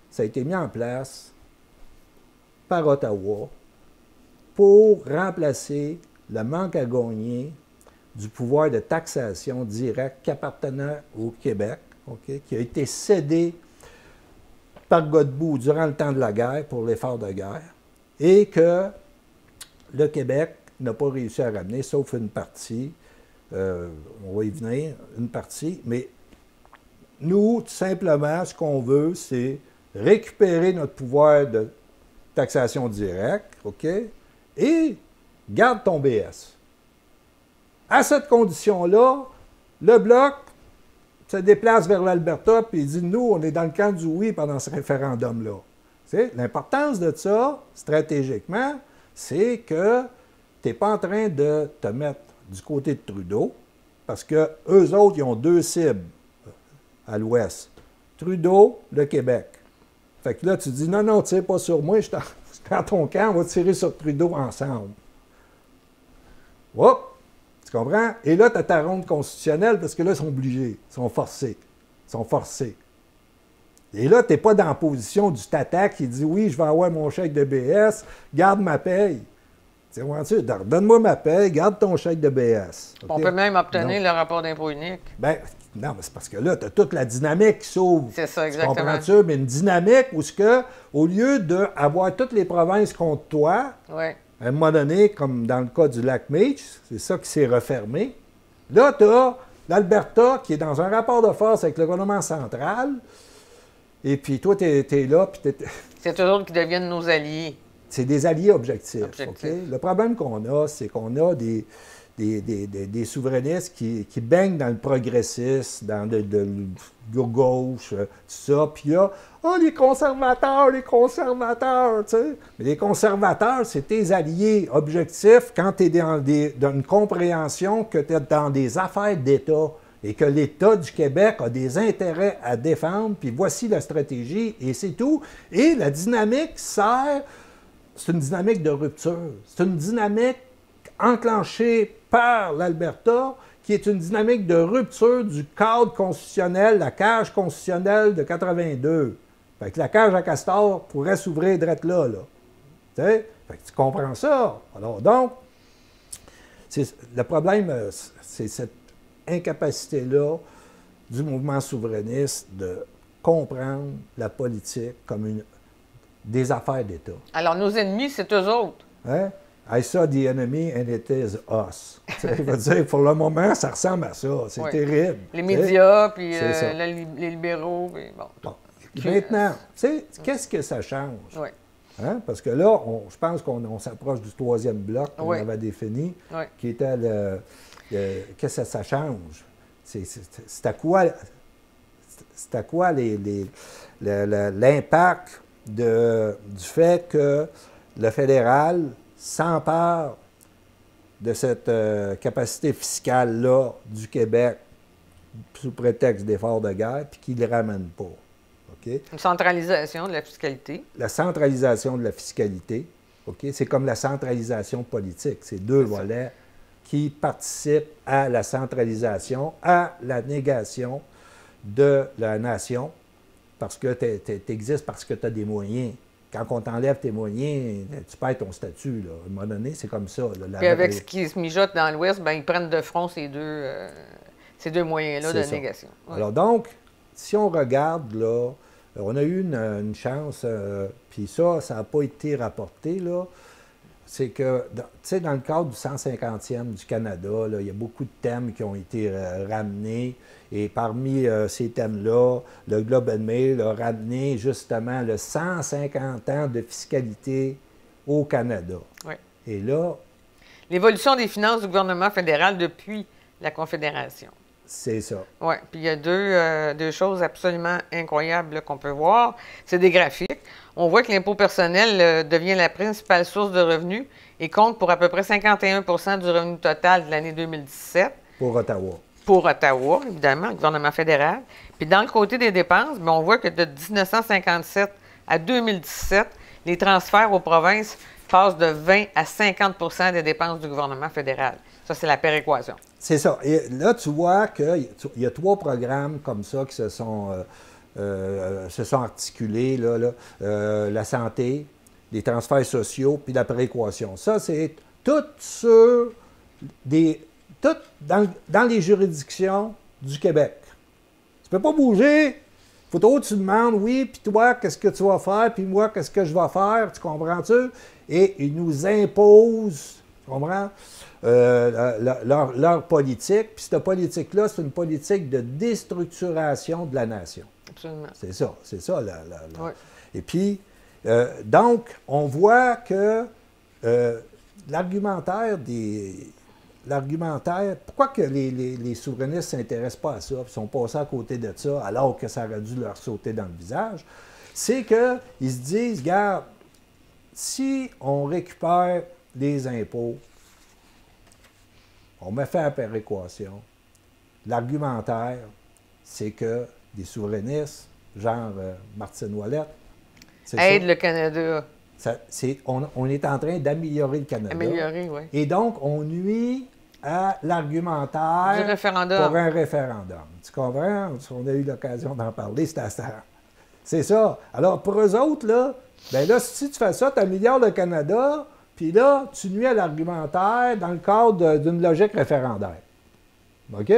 ça a été mis en place par Ottawa pour remplacer le manque à gagner du pouvoir de taxation direct qui appartenait au Québec, okay, qui a été cédé par Godbout durant le temps de la guerre pour l'effort de guerre, et que le Québec n'a pas réussi à ramener, sauf une partie, on va y venir, une partie, mais nous, tout simplement, ce qu'on veut, c'est récupérer notre pouvoir de taxation directe, OK, et garde ton BS. À cette condition-là, le Bloc se déplace vers l'Alberta et dit, nous, on est dans le camp du oui pendant ce référendum-là. L'importance de ça, stratégiquement, c'est que tu n'es pas en train de te mettre du côté de Trudeau, parce qu'eux autres, ils ont 2 cibles à l'ouest. Trudeau, le Québec. Fait que là, tu dis, non, non, tire pas sur moi, je suis dans ton camp, on va tirer sur Trudeau ensemble. Hop! Tu comprends? Et là, tu as ta ronde constitutionnelle, parce que là, ils sont obligés, ils sont forcés. Ils sont forcés. Et là, tu n'es pas dans la position du tata qui dit, oui, je vais avoir mon chèque de BS, garde ma paye. Tu sais, donne-moi ma paye, garde ton chèque de BS. Okay? On peut même obtenir le rapport d'impôt unique. Bien, non, mais c'est parce que là, tu as toute la dynamique qui s'ouvre. C'est ça, exactement. Tu comprends-tu? Mais une dynamique où, au lieu d'avoir toutes les provinces contre toi, ouais, à un moment donné, comme dans le cas du lac Meech, c'est ça qui s'est refermé, là, tu as l'Alberta, qui est dans un rapport de force avec le gouvernement central, et puis toi, tu es là, puis c'est eux autres qui deviennent nos alliés. C'est des alliés objectifs. Objectif. Okay? Le problème qu'on a, c'est qu'on a des souverainistes qui baignent dans le progressisme, dans de gauche, tout ça. Puis là, les conservateurs, tu sais. Mais les conservateurs, c'est tes alliés objectifs quand tu es dans une compréhension que tu es dans des affaires d'État et que l'État du Québec a des intérêts à défendre, puis voici la stratégie, et c'est tout. Et la dynamique sert, c'est une dynamique de rupture. C'est une dynamique enclenchée par l'Alberta, qui est une dynamique de rupture du cadre constitutionnel, la cage constitutionnelle de 82. Fait que la cage à castor pourrait s'ouvrir direct là. Tu sais? Fait que tu comprends ça. Alors donc, le problème, c'est cette incapacité-là du mouvement souverainiste de comprendre la politique comme des affaires d'État. Alors, nos ennemis, c'est eux autres. Hein? I saw the enemy and it is us. Il veut dire, pour le moment, ça ressemble à ça. C'est terrible. Les médias, puis les libéraux. Puis bon. Maintenant, qu'est-ce que ça change? Oui. Hein? Parce que là, je pense qu'on s'approche du troisième bloc qu'on avait défini, qui était qu'est-ce que ça change? C'est à quoi l'impact du fait que le fédéral s'empare de cette capacité fiscale-là du Québec sous prétexte d'efforts de guerre, puis qu'il ne le ramène pas. Okay? Une centralisation de la fiscalité. La centralisation de la fiscalité, okay? C'est comme la centralisation politique. C'est deux volets qui participent à la centralisation, à la négation de la nation, parce que tu existes parce que tu as des moyens. Quand on t'enlève tes moyens, tu perds ton statut. Là. À un moment donné, c'est comme ça. Là, et avec ce qui se mijote dans l'Ouest, ils prennent de front ces deux moyens-là de négation. Oui. Alors donc, si on regarde, là, on a eu une chance, puis ça n'a pas été rapporté, là. C'est que, tu sais, dans le cadre du 150e du Canada, là, il y a beaucoup de thèmes qui ont été ramenés. Et parmi ces thèmes-là, le Globe and Mail a ramené justement le 150 ans de fiscalité au Canada. Oui. Et là... L'évolution des finances du gouvernement fédéral depuis la Confédération. C'est ça. Oui. Puis il y a deux choses absolument incroyables qu'on peut voir. C'est des graphiques. On voit que l'impôt personnel devient la principale source de revenus et compte pour à peu près 51 du revenu total de l'année 2017. Pour Ottawa. Pour Ottawa, évidemment, le gouvernement fédéral. Puis dans le côté des dépenses, on voit que de 1957 à 2017, les transferts aux provinces passent de 20 à 50 des dépenses du gouvernement fédéral. Ça, c'est la péréquation. C'est ça. Et là, tu vois qu'il y a 3 programmes comme ça qui se sont articulés, la santé, les transferts sociaux, puis la péréquation. Ça, c'est tout sur dans les juridictions du Québec. Tu peux pas bouger. Faut que tu demandes, oui, puis toi, qu'est-ce que tu vas faire, puis moi, qu'est-ce que je vais faire, tu comprends-tu? Et ils nous imposent, tu comprends, leur politique. Puis cette politique-là, c'est une politique de déstructuration de la nation. Absolument. C'est ça. Oui. Et puis, donc, on voit que l'argumentaire, pourquoi que les souverainistes ne s'intéressent pas à ça, ils sont passés à côté de ça, alors que ça aurait dû leur sauter dans le visage, c'est qu'ils se disent, regarde, si on récupère des impôts, on met fin à la péréquation, l'argumentaire, c'est que des souverainistes, genre Martine Ouellette, aide le Canada. On est en train d'améliorer le Canada. Améliorer, oui. Et donc, on nuit à l'argumentaire pour un référendum. Tu comprends? On a eu l'occasion d'en parler, c'est ça. Alors, pour eux autres, là, si tu fais ça, tu améliores le Canada, puis là, tu nuis à l'argumentaire dans le cadre d'une logique référendaire. OK?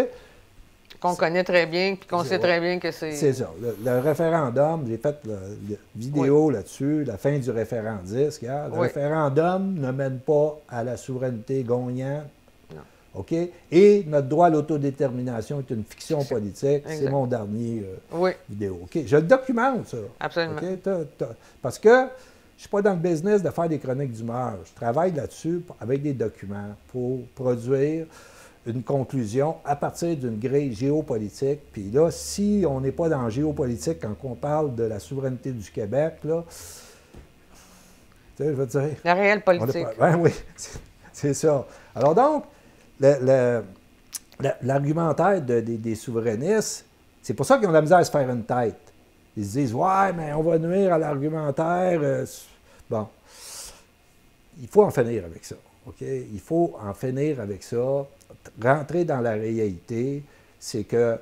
Qu'on connaît très bien, puis qu'on sait très bien que c'est... C'est ça. Le référendum, j'ai fait une vidéo là-dessus, la fin du référendisme. Le référendum ne mène pas à la souveraineté gagnante. Non. OK? Et notre droit à l'autodétermination est une fiction politique. Exact. C'est mon dernier Oui, vidéo. OK? Je le documente, ça. absolument. OK? Parce que je ne suis pas dans le business de faire des chroniques d'humeur. Je travaille là-dessus avec des documents pour produire une conclusion à partir d'une grille géopolitique. Puis là, si on n'est pas dans la géopolitique quand on parle de la souveraineté du Québec, là, tu sais, je veux dire... La réelle politique. Ben oui, c'est ça. Alors donc, l'argumentaire des souverainistes, c'est pour ça qu'ils ont de la misère à se faire une tête. Ils se disent, ouais, mais on va nuire à l'argumentaire. Bon, il faut en finir avec ça. OK? Il faut en finir avec ça. Rentrer dans la réalité, c'est que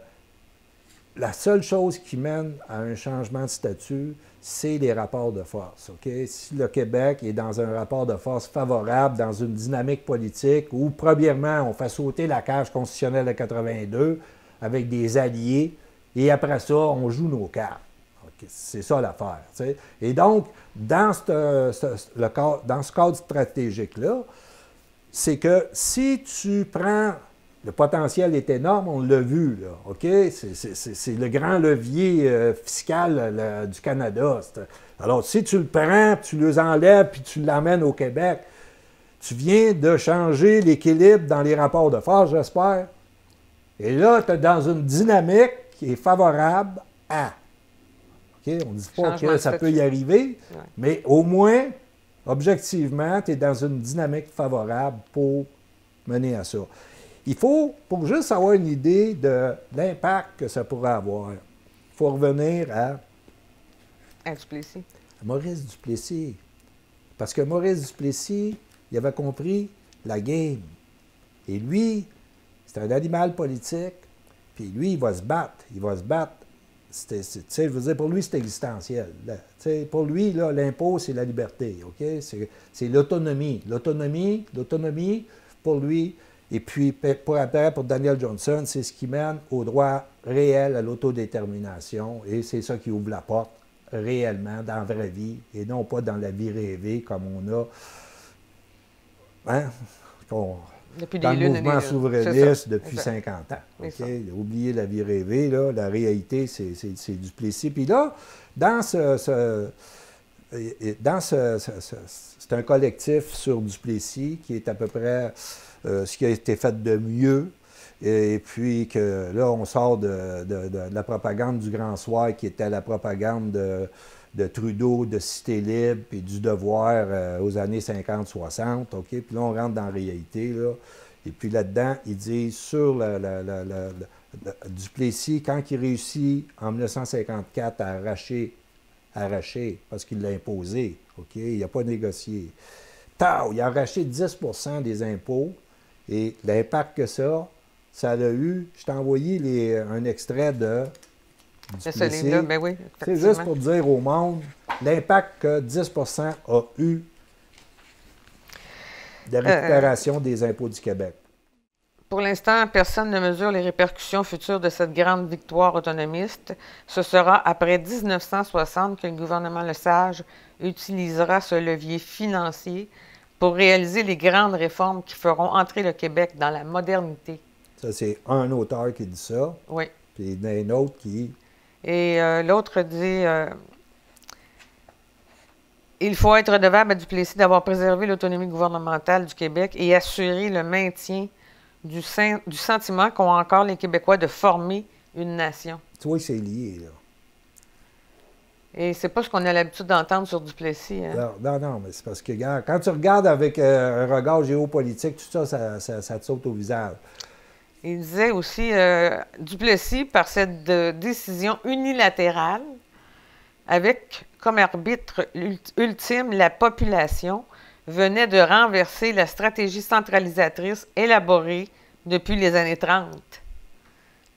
la seule chose qui mène à un changement de statut, c'est les rapports de force. OK? Si le Québec est dans un rapport de force favorable, dans une dynamique politique où, premièrement, on fait sauter la cage constitutionnelle de 82 avec des alliés, et après ça, on joue nos cartes. Okay? C'est ça l'affaire. T'sais? Et donc, dans ce cadre stratégique-là, c'est que si tu prends... Le potentiel est énorme, on l'a vu, là, OK? C'est le grand levier fiscal du Canada. Alors, si tu le prends, tu le enlèves, puis tu l'amènes au Québec, tu viens de changer l'équilibre dans les rapports de force, j'espère. Et là, tu es dans une dynamique qui est favorable à. OK? On ne dit pas que ça peut y arriver, mais au moins, objectivement, tu es dans une dynamique favorable pour mener à ça. Il faut, pour juste avoir une idée de l'impact que ça pourrait avoir, il faut revenir à Duplessis. Maurice Duplessis. Parce que Maurice Duplessis, il avait compris la game. Et lui, c'est un animal politique, puis lui, il va se battre. Il va se battre. Je veux dire, pour lui, c'est existentiel. Pour lui, l'impôt, c'est la liberté. OK? C'est l'autonomie. L'autonomie, pour lui. Et puis, pour Daniel Johnson, c'est ce qui mène au droit réel à l'autodétermination. Et c'est ça qui ouvre la porte réellement dans la vraie vie et non pas dans la vie rêvée comme on a dans le mouvement souverainiste depuis 50 ans. Okay? Oubliez la vie rêvée, là, la réalité, c'est Duplessis. Puis là, c'est un collectif sur Duplessis qui est à peu près ce qui a été fait de mieux. Et puis que là, on sort de la propagande du Grand Soir qui était la propagande de Trudeau, de Cité libre et du Devoir aux années 50-60. OK? Puis là, on rentre dans la réalité. Là. Et puis là-dedans, ils disent sur Duplessis, quand il réussit en 1954 à arracher parce qu'il l'a imposé. OK? Il n'a pas négocié. Il a arraché 10 % des impôts. Et l'impact que ça a eu, je t'ai envoyé un extrait de Duplessis. Ben oui, c'est juste pour dire au monde l'impact que 10 % a eu de la récupération des impôts du Québec. Pour l'instant, personne ne mesure les répercussions futures de cette grande victoire autonomiste. Ce sera après 1960 que le gouvernement Lesage utilisera ce levier financier pour réaliser les grandes réformes qui feront entrer le Québec dans la modernité. Ça, c'est un auteur qui dit ça. Oui. Puis il y en a un autre qui... Et l'autre dit il faut être redevable à Duplessis d'avoir préservé l'autonomie gouvernementale du Québec et assurer le maintien du sentiment qu'ont encore les Québécois de former une nation. Tu vois que c'est lié, là. Et c'est pas ce qu'on a l'habitude d'entendre sur Duplessis. Hein? Non, mais c'est parce que, regarde, quand tu regardes avec un regard géopolitique, tout ça, ça te saute au visage. Il disait aussi, Duplessis, par cette décision unilatérale, avec comme arbitre ultime la population, venait de renverser la stratégie centralisatrice élaborée depuis les années 30.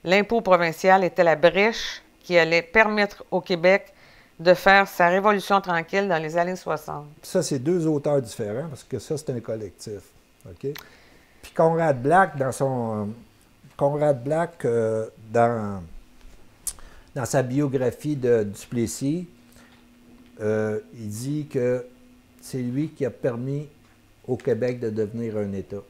L'impôt provincial était la brèche qui allait permettre au Québec de faire sa révolution tranquille dans les années 60. Ça, c'est deux auteurs différents, parce que ça, c'est un collectif. OK? Puis Conrad Black, dans sa biographie de Duplessis, il dit que c'est lui qui a permis au Québec de devenir un État.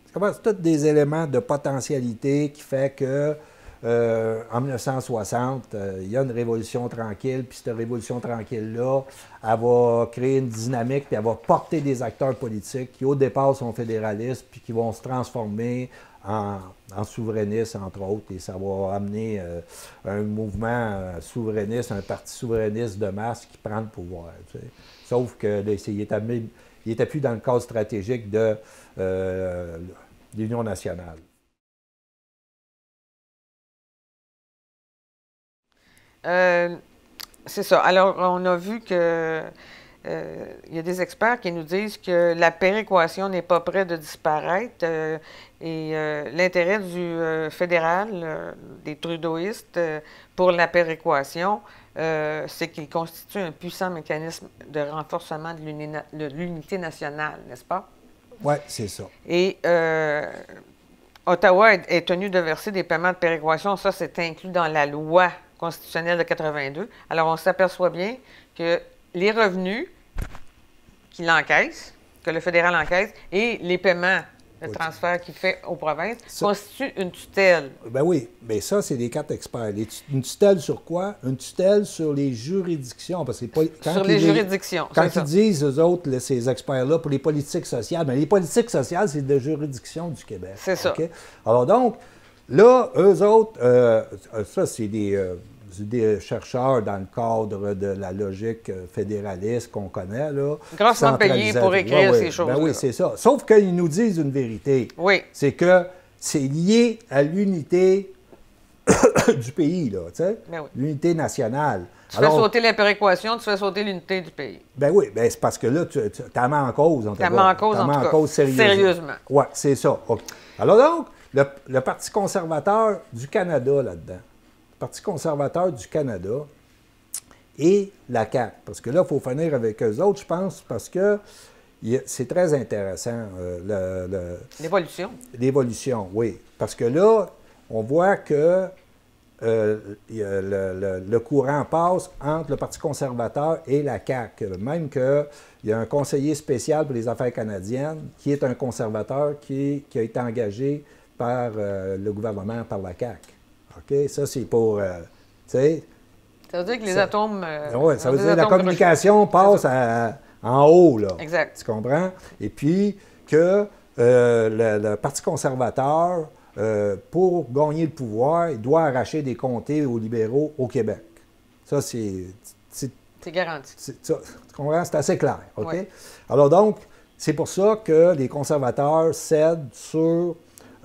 Tu C'est tous des éléments de potentialité qui fait que en 1960, il y a une révolution tranquille, puis cette révolution tranquille-là, elle va créer une dynamique, puis elle va porter des acteurs politiques qui, au départ, sont fédéralistes, puis qui vont se transformer en souverainistes, entre autres, et ça va amener un mouvement souverainiste, un parti souverainiste de masse qui prend le pouvoir. Tu sais. Sauf que il n'était plus dans le cadre stratégique de l'Union nationale. C'est ça. Alors, on a vu que il y a des experts qui nous disent que la péréquation n'est pas près de disparaître et l'intérêt du fédéral, des trudeauistes, pour la péréquation, c'est qu'il constitue un puissant mécanisme de renforcement de l'unité nationale, n'est-ce pas? Oui, c'est ça. Et Ottawa est tenu de verser des paiements de péréquation. Ça, c'est inclus dans la loi constitutionnelle de 82. Alors, on s'aperçoit bien que les revenus qu'il encaisse, que le fédéral encaisse, et les paiements de transfert qu'il fait aux provinces constituent une tutelle. Ben oui, mais ça, c'est des quatre experts. Une tutelle sur quoi? Une tutelle sur les juridictions. Parce que sur les juridictions. Quand ils disent, eux autres, ces experts-là, pour les politiques sociales, mais les politiques sociales, c'est de juridiction du Québec. C'est ça. Okay? Alors donc, là, eux autres, ça, c'est des chercheurs dans le cadre de la logique fédéraliste qu'on connaît, là. Grassement payés pour écrire ces choses-là. Ben oui, c'est ça. Sauf qu'ils nous disent une vérité. Oui. C'est que c'est lié à l'unité du pays, là, tu sais, ben oui. L'unité nationale. Tu fais sauter la péréquation, tu fais sauter l'unité du pays. Ben oui, ben c'est parce que là, tu as mis en cause. Tu as mis en cause, en tout cas, sérieusement. Oui, c'est ça. Okay. Alors donc, le Parti conservateur du Canada là-dedans, le Parti conservateur du Canada et la CAQ, parce que là, il faut finir avec eux autres, je pense, parce que c'est très intéressant. L'évolution. L'évolution, oui. Parce que là, on voit que le courant passe entre le Parti conservateur et la CAQ. Même qu'il y a un conseiller spécial pour les affaires canadiennes qui est un conservateur qui a été engagé par le gouvernement, par la CAQ. OK? Ça, c'est pour... tu sais... Ça veut dire que les atomes... oui, ça veut dire que la communication passe en haut, là. Exact. Tu comprends? Et puis que le Parti conservateur, pour gagner le pouvoir, il doit arracher des comtés aux libéraux au Québec. Ça, c'est garanti. Tu comprends? C'est assez clair. OK? Oui. Alors donc, c'est pour ça que les conservateurs cèdent sur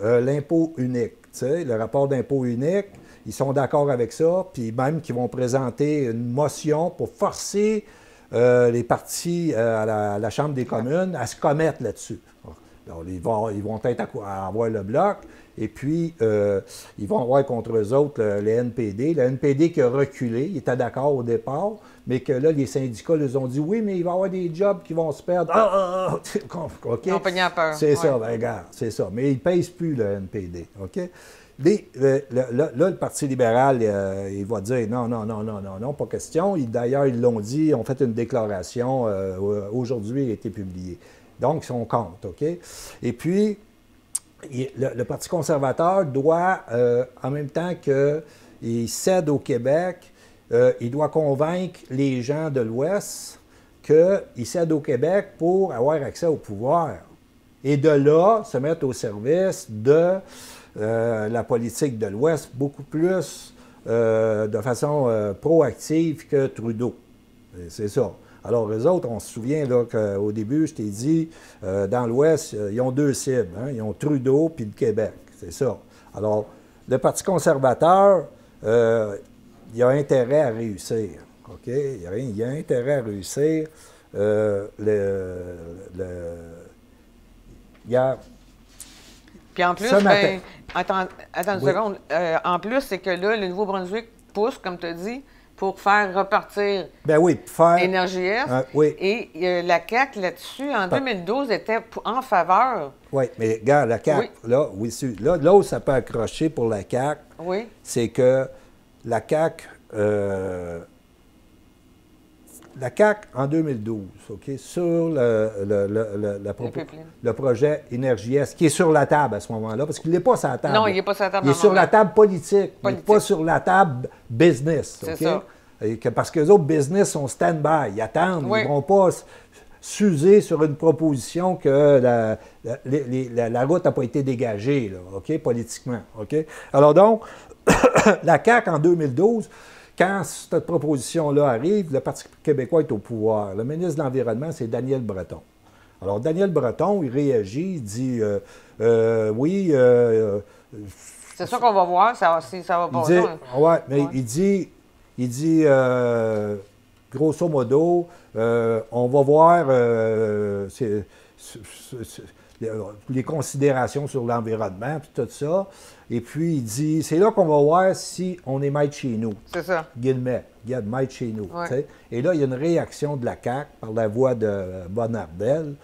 l'impôt unique. Tu sais, le rapport d'impôt unique, ils sont d'accord avec ça, puis même qu'ils vont présenter une motion pour forcer les partis à la Chambre des communes à se commettre là-dessus. Alors, ils vont peut-être avoir le bloc, et puis ils vont avoir contre eux autres le NPD. Le NPD qui a reculé, il était d'accord au départ, mais que là, les syndicats leur ont dit « Oui, mais il va y avoir des jobs qui vont se perdre. » OK? Ils ont pogné à peur. C'est ça, ben regarde, c'est ça. Mais ils ne pèsent plus le NPD. OK? Là, le Parti libéral, il va dire non, pas question. D'ailleurs, ils l'ont dit, ils ont fait une déclaration, aujourd'hui, elle a été publiée. Donc, ils sont contre, OK? Et puis, le Parti conservateur doit, en même temps qu'il cède au Québec, il doit convaincre les gens de l'Ouest qu'ils cèdent au Québec pour avoir accès au pouvoir. Et de là, se mettre au service de la politique de l'Ouest beaucoup plus de façon proactive que Trudeau. C'est ça. Alors, eux autres, on se souvient qu'au début, je t'ai dit, dans l'Ouest, ils ont deux cibles. Hein? Ils ont Trudeau puis le Québec. C'est ça. Alors, le Parti conservateur, il a intérêt à réussir. OK? Il a intérêt à réussir. Il y a... Puis en plus, attends une seconde. En plus, c'est que là, le Nouveau-Brunswick pousse, comme tu as dit, pour faire repartir Énergie-Est. Oui. Et la CAQ, là-dessus, en 2012, était en faveur. Oui, mais regarde, la CAQ, là où ça peut accrocher pour la CAQ, la CAQ, en 2012, OK, sur le projet Énergie-Est, qui est sur la table à ce moment-là, parce qu'il n'est pas sur la table. Non, il n'est pas sur la table. Il est sur la table politique, il n'est pas sur la table business. C'est OK? ça. Parce que les autres business sont stand-by, ils attendent, Oui. ils ne vont pas s'user sur une proposition que la route n'a pas été dégagée, là, OK, politiquement. OK? Alors donc, la CAQ, en 2012, quand cette proposition-là arrive, le Parti québécois est au pouvoir. Le ministre de l'Environnement, c'est Daniel Breton. Alors, Daniel Breton, il réagit, il dit oui. C'est ça qu'on va voir, si ça va passer. Oui, mais il dit grosso modo, on va voir les considérations sur l'environnement, puis tout ça. Et puis, il dit, c'est là qu'on va voir si on est maître chez nous. C'est ça. Guillemets, maître chez nous. Ouais. Et là, il y a une réaction de la CAQ par la voix de Bonnardel.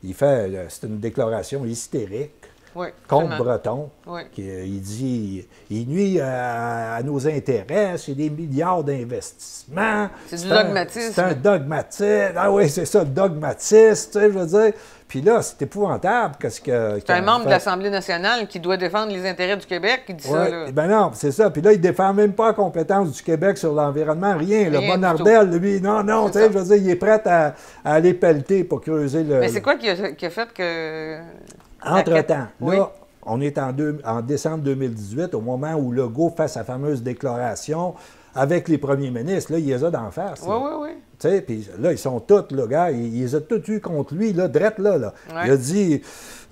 C'est une déclaration hystérique. Oui, contre absolument. Breton. Oui. Il dit il nuit à nos intérêts, c'est des milliards d'investissements. C'est du dogmatisme. C'est un dogmatisme. Ah oui, c'est ça, le dogmatisme, tu sais, je veux dire. Puis là, c'est épouvantable. C'est un membre de l'Assemblée nationale qui doit défendre les intérêts du Québec qui dit ça. Là. Ben non, c'est ça. Puis là, il ne défend même pas la compétence du Québec sur l'environnement, rien. Le Bonnardel, lui, non, tu sais, je veux dire, il est prêt à aller pelleter pour creuser le... Mais c'est quoi qui a fait que... Entre-temps, oui. là, on est en décembre 2018, au moment où Legault fait sa fameuse déclaration avec les premiers ministres. Là, il les a d'en face. Oui, oui, oui. Tu sais, puis là, ils sont tous, là, gars, il les a tous eus contre lui, là, drette là. Ouais. Il a dit,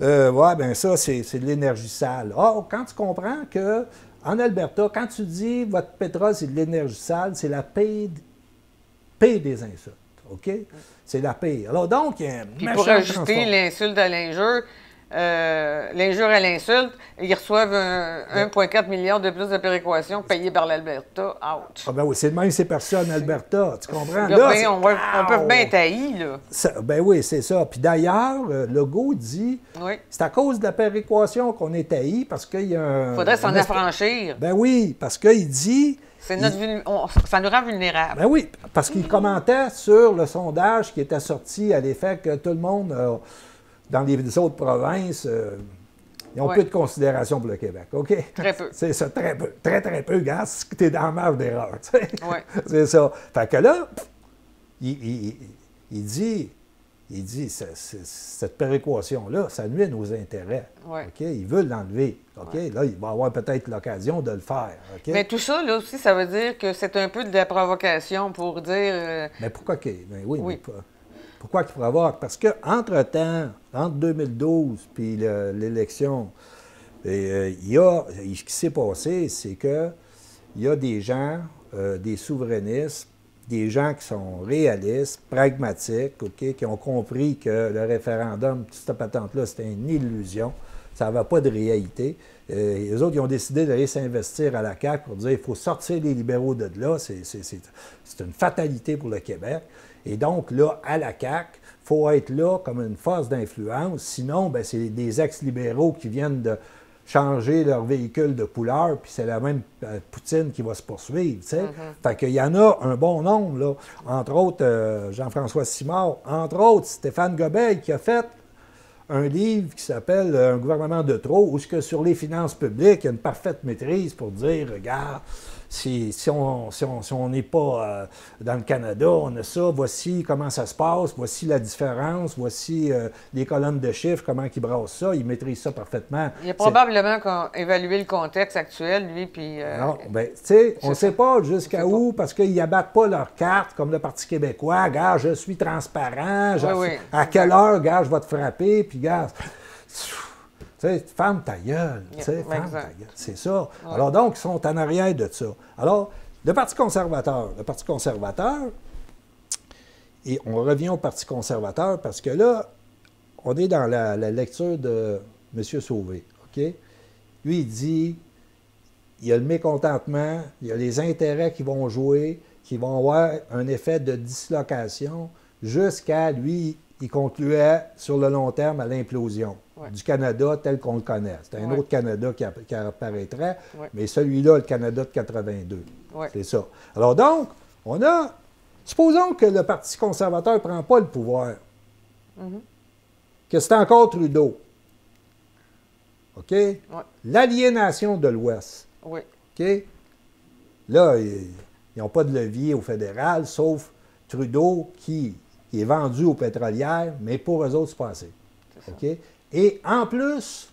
ouais, ben ça, c'est de l'énergie sale. Oh, quand tu comprends que, en Alberta, quand tu dis votre pétrole, c'est de l'énergie sale, c'est la paix des insultes. OK? C'est la paix. Alors, donc, il y a un puis pour ajouter l'insulte à l'injure, l'injure à l'insulte, ils reçoivent 1,4 milliard de plus de péréquation payée par l'Alberta. Ouch! Ah ben oui, c'est de même ces personnes en Alberta, tu comprends? Là, on peut bien être haïs, là. Ben oui, c'est ça. Puis d'ailleurs, Legault dit, c'est à cause de la péréquation qu'on est haïs, parce qu'il y a un... Il faudrait s'en affranchir. Ben oui, parce qu'il dit... Ça nous rend vulnérables. Ben oui, parce qu'il commentait sur le sondage qui était sorti à l'effet que tout le monde... dans les autres provinces, ils ont peu de considération pour le Québec, OK? Très peu. C'est ça, très peu. Très, très peu, gars, tu es dans la marge d'erreur, tu sais. Oui. C'est ça. Fait que là, il dit, cette péréquation-là, ça nuit à nos intérêts, OK? Ils veulent l'enlever, OK? Là, il va avoir peut-être l'occasion de le faire, OK? Mais tout ça, là aussi, ça veut dire que c'est un peu de la provocation pour dire... Mais pourquoi que... Ben oui. Mais pas... Pourquoi qu'il provoque? Parce qu'entre-temps, entre 2012 puis l'élection, ce qui s'est passé, c'est qu'il y a des gens, des souverainistes, des gens qui sont réalistes, pragmatiques, OK, qui ont compris que le référendum, cette patente-là, c'était une illusion, ça n'avait pas de réalité. Les autres, ils ont décidé d'aller s'investir à la CAQ pour dire qu'il faut sortir les libéraux de là, c'est une fatalité pour le Québec. Et donc, là, à la CAQ, il faut être là comme une force d'influence. Sinon, ben, c'est des ex-libéraux qui viennent de changer leur véhicule de couleur, puis c'est la même Poutine qui va se poursuivre, tu sais. Fait qu'il y en a un bon nombre, là. Entre autres, Jean-François Simard, entre autres, Stéphane Gobeil, qui a fait un livre qui s'appelle « Un gouvernement de trop », où sur les finances publiques, il y a une parfaite maîtrise pour dire, regarde, si on n'est pas dans le Canada, on a ça, voici comment ça se passe, voici la différence, voici les colonnes de chiffres, comment ils brassent ça, ils maîtrisent ça parfaitement. Il a probablement évalué le contexte actuel, lui, puis... non, bien, tu sais, on ne sait pas jusqu'à où, parce qu'ils n'abattent pas leurs cartes, comme le Parti québécois, gars, je suis transparent, à quelle heure, gars, je vais te frapper, puis gars... Tu sais, ferme ta gueule, ferme ta gueule, c'est ça. Ouais. Alors donc, ils sont en arrière de ça. Alors, le Parti conservateur, et on revient au Parti conservateur parce que là, on est dans la lecture de M. Sauvé, OK? Lui, il dit, il y a le mécontentement, il y a les intérêts qui vont jouer, qui vont avoir un effet de dislocation jusqu'à, lui, il concluait sur le long terme à l'implosion du Canada tel qu'on le connaît. C'est un autre Canada qui apparaîtrait, mais celui-là, le Canada de 82. C'est ça. Alors donc, on a Supposons que le Parti conservateur ne prend pas le pouvoir, Mhm. que c'est encore Trudeau. OK? Ouais. L'aliénation de l'Ouest. Oui. OK? Là, ils n'ont pas de levier au fédéral, sauf Trudeau qui est vendu aux pétrolières, mais pour eux autres, c'est pas assez. C'est ça. OK? Et en plus,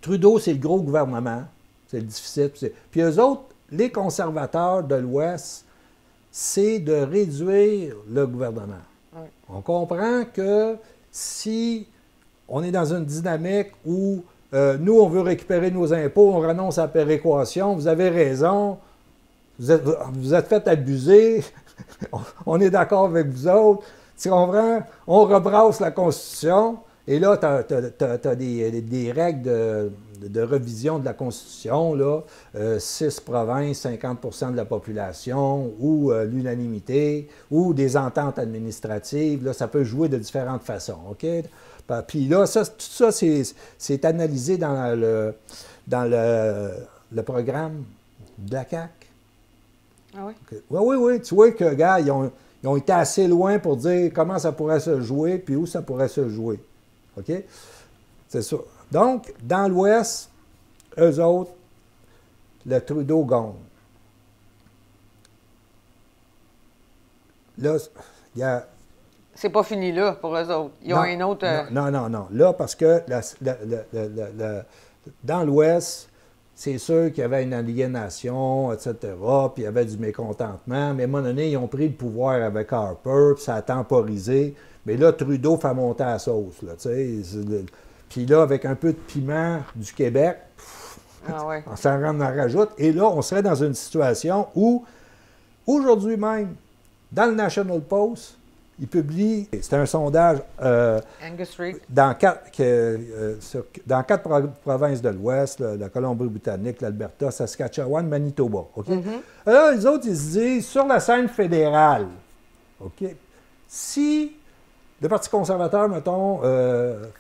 Trudeau, c'est le gros gouvernement. C'est le déficit. Puis eux autres, les conservateurs de l'Ouest, c'est de réduire le gouvernement. Oui. On comprend que si on est dans une dynamique où nous, on veut récupérer nos impôts, on renonce à la péréquation, vous avez raison, vous êtes fait abuser, on est d'accord avec vous autres. Tu comprends? On rebrasse la Constitution, et là, tu as des règles de revision de la Constitution, là, 6 provinces, 50 de la population, ou l'unanimité, ou des ententes administratives. Là, ça peut jouer de différentes façons, OK? Puis là, tout ça, c'est analysé dans le programme de la CAQ. Ah oui? Oui. Tu vois que, gars, ils ont été assez loin pour dire comment ça pourrait se jouer, puis où ça pourrait se jouer. OK? C'est ça. Donc, dans l'Ouest, eux autres, le Trudeau gagne. Là, il y a... C'est pas fini là pour eux autres. Ils ont un autre. Non. Là, parce que dans l'Ouest, c'est sûr qu'il y avait une aliénation, etc., puis il y avait du mécontentement. Mais à un moment donné, ils ont pris le pouvoir avec Harper, puis ça a temporisé. Mais là, Trudeau fait monter la sauce, là, tu sais. Puis là, avec un peu de piment du Québec, Ouais. on s'en rajoute. Et là, on serait dans une situation où, aujourd'hui même, dans le National Post, il publie, c'est un sondage Angus Reid. dans quatre provinces de l'Ouest, la Colombie-Britannique, l'Alberta, Saskatchewan, Manitoba. OK? Alors, les autres, ils se disent, sur la scène fédérale, OK, si le Parti conservateur, mettons,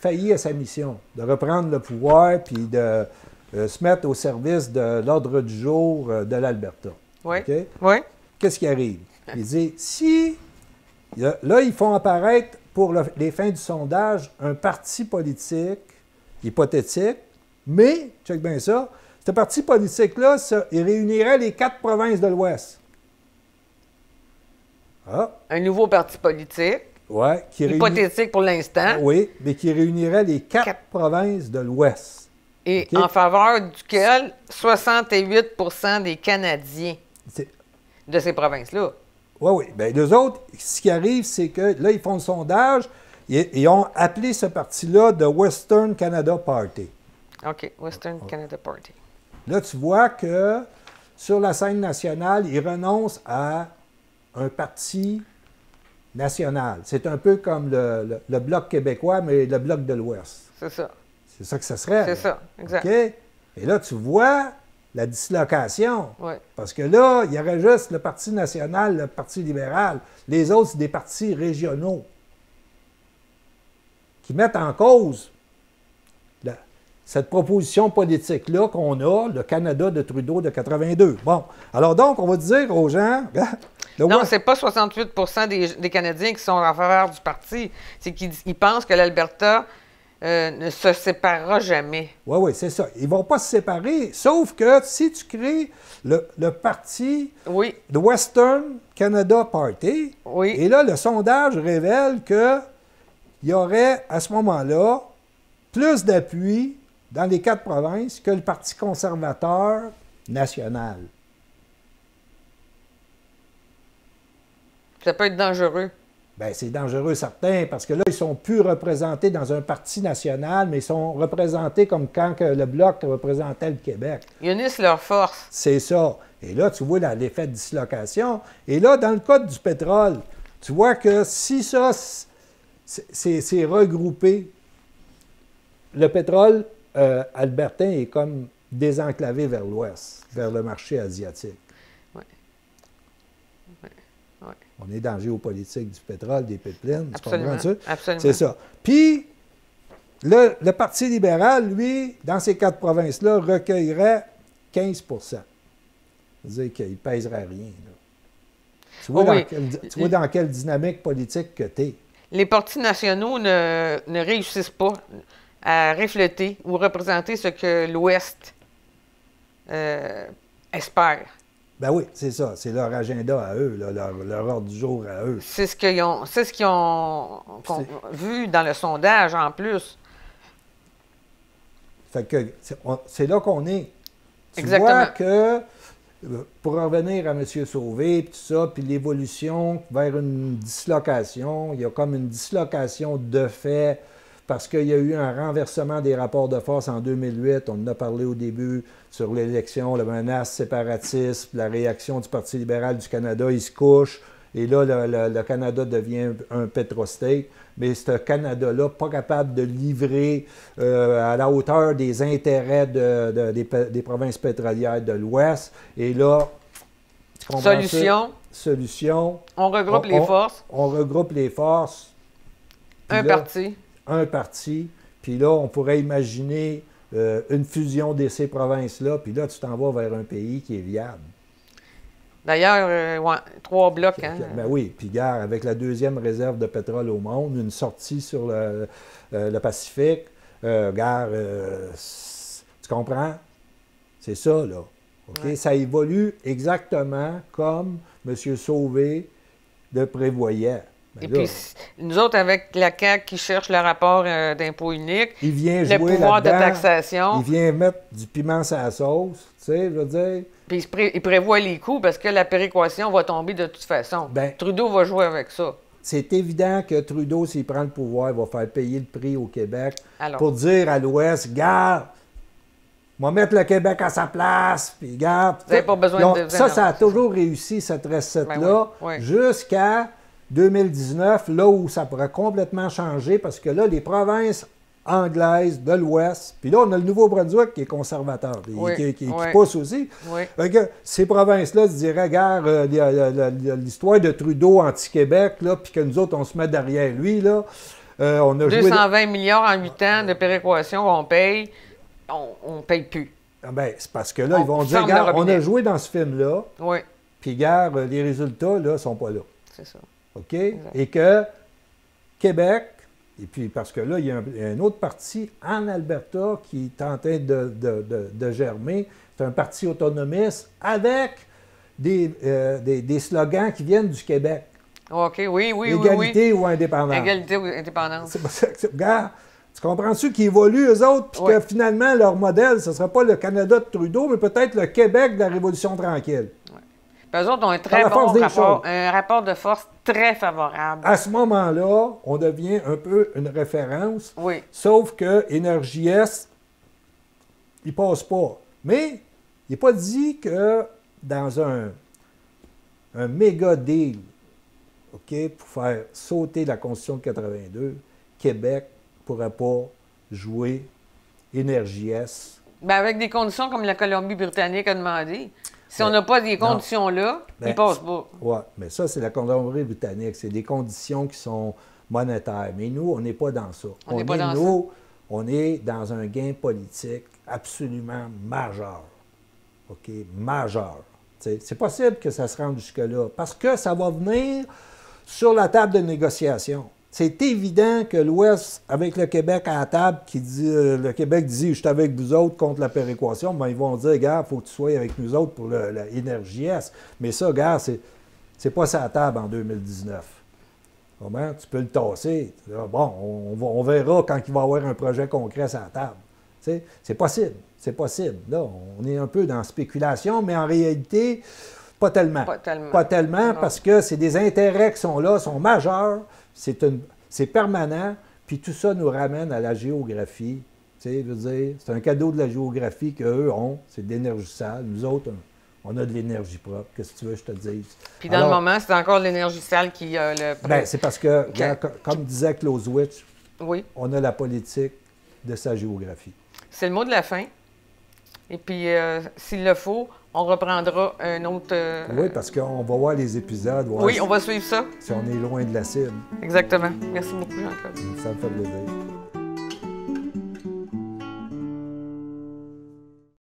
faillit à sa mission de reprendre le pouvoir puis de se mettre au service de l'ordre du jour de l'Alberta, Oui. OK? Oui. Qu'est-ce qui arrive? Il dit, si... Là, ils font apparaître, pour les fins du sondage, un parti politique hypothétique, mais, check bien ça, ce parti politique-là, il réunirait les 4 provinces de l'Ouest. Ah, Un nouveau parti politique. ouais, Hypothétique pour l'instant. oui, mais qui réunirait les 4 provinces de l'Ouest. Et OK? en faveur duquel 68 des Canadiens C'est- de ces provinces-là. Oui. Bien, les autres, ce qui arrive, c'est que là, ils font le sondage, ils ont appelé ce parti-là The Western Canada Party. OK. Western Canada Party. Là, tu vois que sur la scène nationale, ils renoncent à un parti national. C'est un peu comme le Bloc québécois, mais le Bloc de l'Ouest. C'est ça. C'est ça que ça serait. C'est ça. Exact. OK? Et là, tu vois la dislocation. Oui. Parce que là, il y aurait juste le Parti national, le Parti libéral. Les autres, c'est des partis régionaux qui mettent en cause cette proposition politique-là qu'on a, le Canada de Trudeau de 82. Bon, alors donc, on va dire aux gens... Non, c'est pas 68 des Canadiens qui sont en faveur du parti. C'est qu'ils pensent que l'Alberta ne se séparera jamais. Oui, c'est ça. Ils ne vont pas se séparer, sauf que si tu crées le parti Oui. The Western Canada Party, Oui. et là, le sondage révèle qu'il y aurait, à ce moment-là, plus d'appui dans les 4 provinces que le Parti conservateur national. Ça peut être dangereux. Bien, c'est dangereux, certain, parce que là, ils ne sont plus représentés dans un parti national, mais ils sont représentés comme quand que le Bloc représentait le Québec. Ils unissent leurs forces. C'est ça. Et là, tu vois l'effet de dislocation. Et là, dans le cas du pétrole, tu vois que si ça, c'est regroupé, le pétrole albertain est comme désenclavé vers l'ouest, vers le marché asiatique. On est dans la géopolitique du pétrole, des pipelines. Absolument. Tu comprends ça? Absolument. C'est ça. Puis, le Parti libéral, lui, dans ces 4 provinces-là, recueillerait 15 %. Ça veut dire qu'il ne pèserait rien. Là. Tu vois, Oui. tu vois dans quelle dynamique politique que tu es. Les partis nationaux ne réussissent pas à refléter ou représenter ce que l'Ouest espère. Ben oui, c'est ça. C'est leur agenda à eux, là, leur ordre du jour à eux. C'est ce qu'ils ont vu dans le sondage en plus. Fait que c'est là qu'on est. Tu Exactement. vois que, pour revenir à M. Sauvé, puis tout ça, puis l'évolution vers une dislocation, il y a comme une dislocation de fait, parce qu'il y a eu un renversement des rapports de force en 2008. On en a parlé au début sur l'élection, la menace séparatiste, la réaction du Parti libéral du Canada, il se couche. Et là, le Canada devient un pétrostate. Mais ce Canada-là, pas capable de livrer à la hauteur des intérêts des provinces pétrolières de l'Ouest. Et là, tu comprends Solution. ça? Solution. On regroupe les forces. On regroupe les forces. Un parti. Un parti. Puis là, on pourrait imaginer une fusion de ces provinces-là. Puis là, tu t'en vas vers un pays qui est viable. D'ailleurs, ouais, 3 blocs. Hein? Ben oui, puis gare, avec la deuxième réserve de pétrole au monde, une sortie sur le Pacifique, gare, tu comprends? C'est ça, là. OK? Ouais. Ça évolue exactement comme M. Sauvé le prévoyait. Ben Et là, puis, nous autres, avec la CAQ qui cherche le rapport d'impôt unique, il vient le jouer pouvoir de là-dedans, taxation, il vient mettre du piment sur la sauce, tu sais, je veux dire. puis il prévoit les coûts parce que la péréquation va tomber de toute façon. Ben, Trudeau va jouer avec ça. c'est évident que Trudeau, s'il prend le pouvoir, il va faire payer le prix au Québec Alors. pour dire à l'Ouest, garde, on va mettre le Québec à sa place, puis garde. Vous n'avez pas besoin de... Ça a toujours réussi, cette recette-là, Ben oui, oui. jusqu'à 2019, là où ça pourrait complètement changer, parce que là, les provinces anglaises de l'Ouest, puis là, on a le Nouveau-Brunswick qui est conservateur, qui pousse aussi. Oui. Fait que ces provinces-là se diraient, regarde, l'histoire de Trudeau anti-Québec, là, puis que nous autres, on se met derrière lui, là. On a 220 milliards en 8 ans de péréquation qu'on paye, on ne paye plus. Ah ben, c'est parce que là, ils vont dire, regarde, on a joué dans ce film-là, Oui, puis regarde, les résultats, là, sont pas là. c'est ça. OK? Et que Québec, et puis parce que là, il y a un autre parti en Alberta qui est en train de germer. C'est un parti autonomiste avec des slogans qui viennent du Québec. OK, oui. Égalité ou indépendance. Égalité ou indépendance. C'est pas ça que regarde, tu comprends-tu qu'ils évoluent, eux autres, puis que finalement, leur modèle, ce ne sera pas le Canada de Trudeau, mais peut-être le Québec de la Révolution tranquille. Ouais. Puis eux autres ont un très bon rapport, un rapport de force très favorable. À ce moment-là, on devient un peu une référence. Oui. Sauf que Énergie Est, il ne passe pas. Mais il n'est pas dit que dans un méga deal, OK, pour faire sauter la Constitution de 82, Québec ne pourrait pas jouer Énergie Est. Bien, avec des conditions comme la Colombie-Britannique a demandé. Si on n'a pas des conditions-là, ils ne passent pas. Oui, mais ça, c'est la Colombie-Britannique. C'est des conditions qui sont monétaires. Mais nous, on n'est pas dans ça. On est dans un gain politique absolument majeur. OK? Majeur. C'est possible que ça se rende jusque-là. Parce que ça va venir sur la table de négociation. C'est évident que l'Ouest, avec le Québec à la table, qui dit, le Québec dit « je suis avec vous autres contre la péréquation », ben, ils vont dire « regarde, il faut que tu sois avec nous autres pour l'Énergie Est ». Mais ça, regarde, c'est pas ça à la table en 2019. Comment? Tu peux le tasser. Bon, on verra quand il va y avoir un projet concret sur la table. C'est possible. C'est possible. Là, on est un peu dans la spéculation, mais en réalité, pas tellement. Pas tellement parce que c'est des intérêts qui sont là, sont majeurs. C'est permanent, puis tout ça nous ramène à la géographie. Tu sais, je veux dire, c'est un cadeau de la géographie qu'eux ont, c'est de l'énergie sale. Nous autres, on a de l'énergie propre. Qu'est-ce que tu veux que je te dise? Puis dans le moment, c'est encore l'énergie sale qui a le... Bien, c'est parce que, comme disait Clausewitz, on a la politique de sa géographie. C'est le mot de la fin. Et puis, s'il le faut, on reprendra un autre... Oui, parce qu'on va voir les épisodes. Oui, on va suivre ça. Si on est loin de la cible. Exactement. Merci beaucoup, Jean-Claude. Ça me fait plaisir.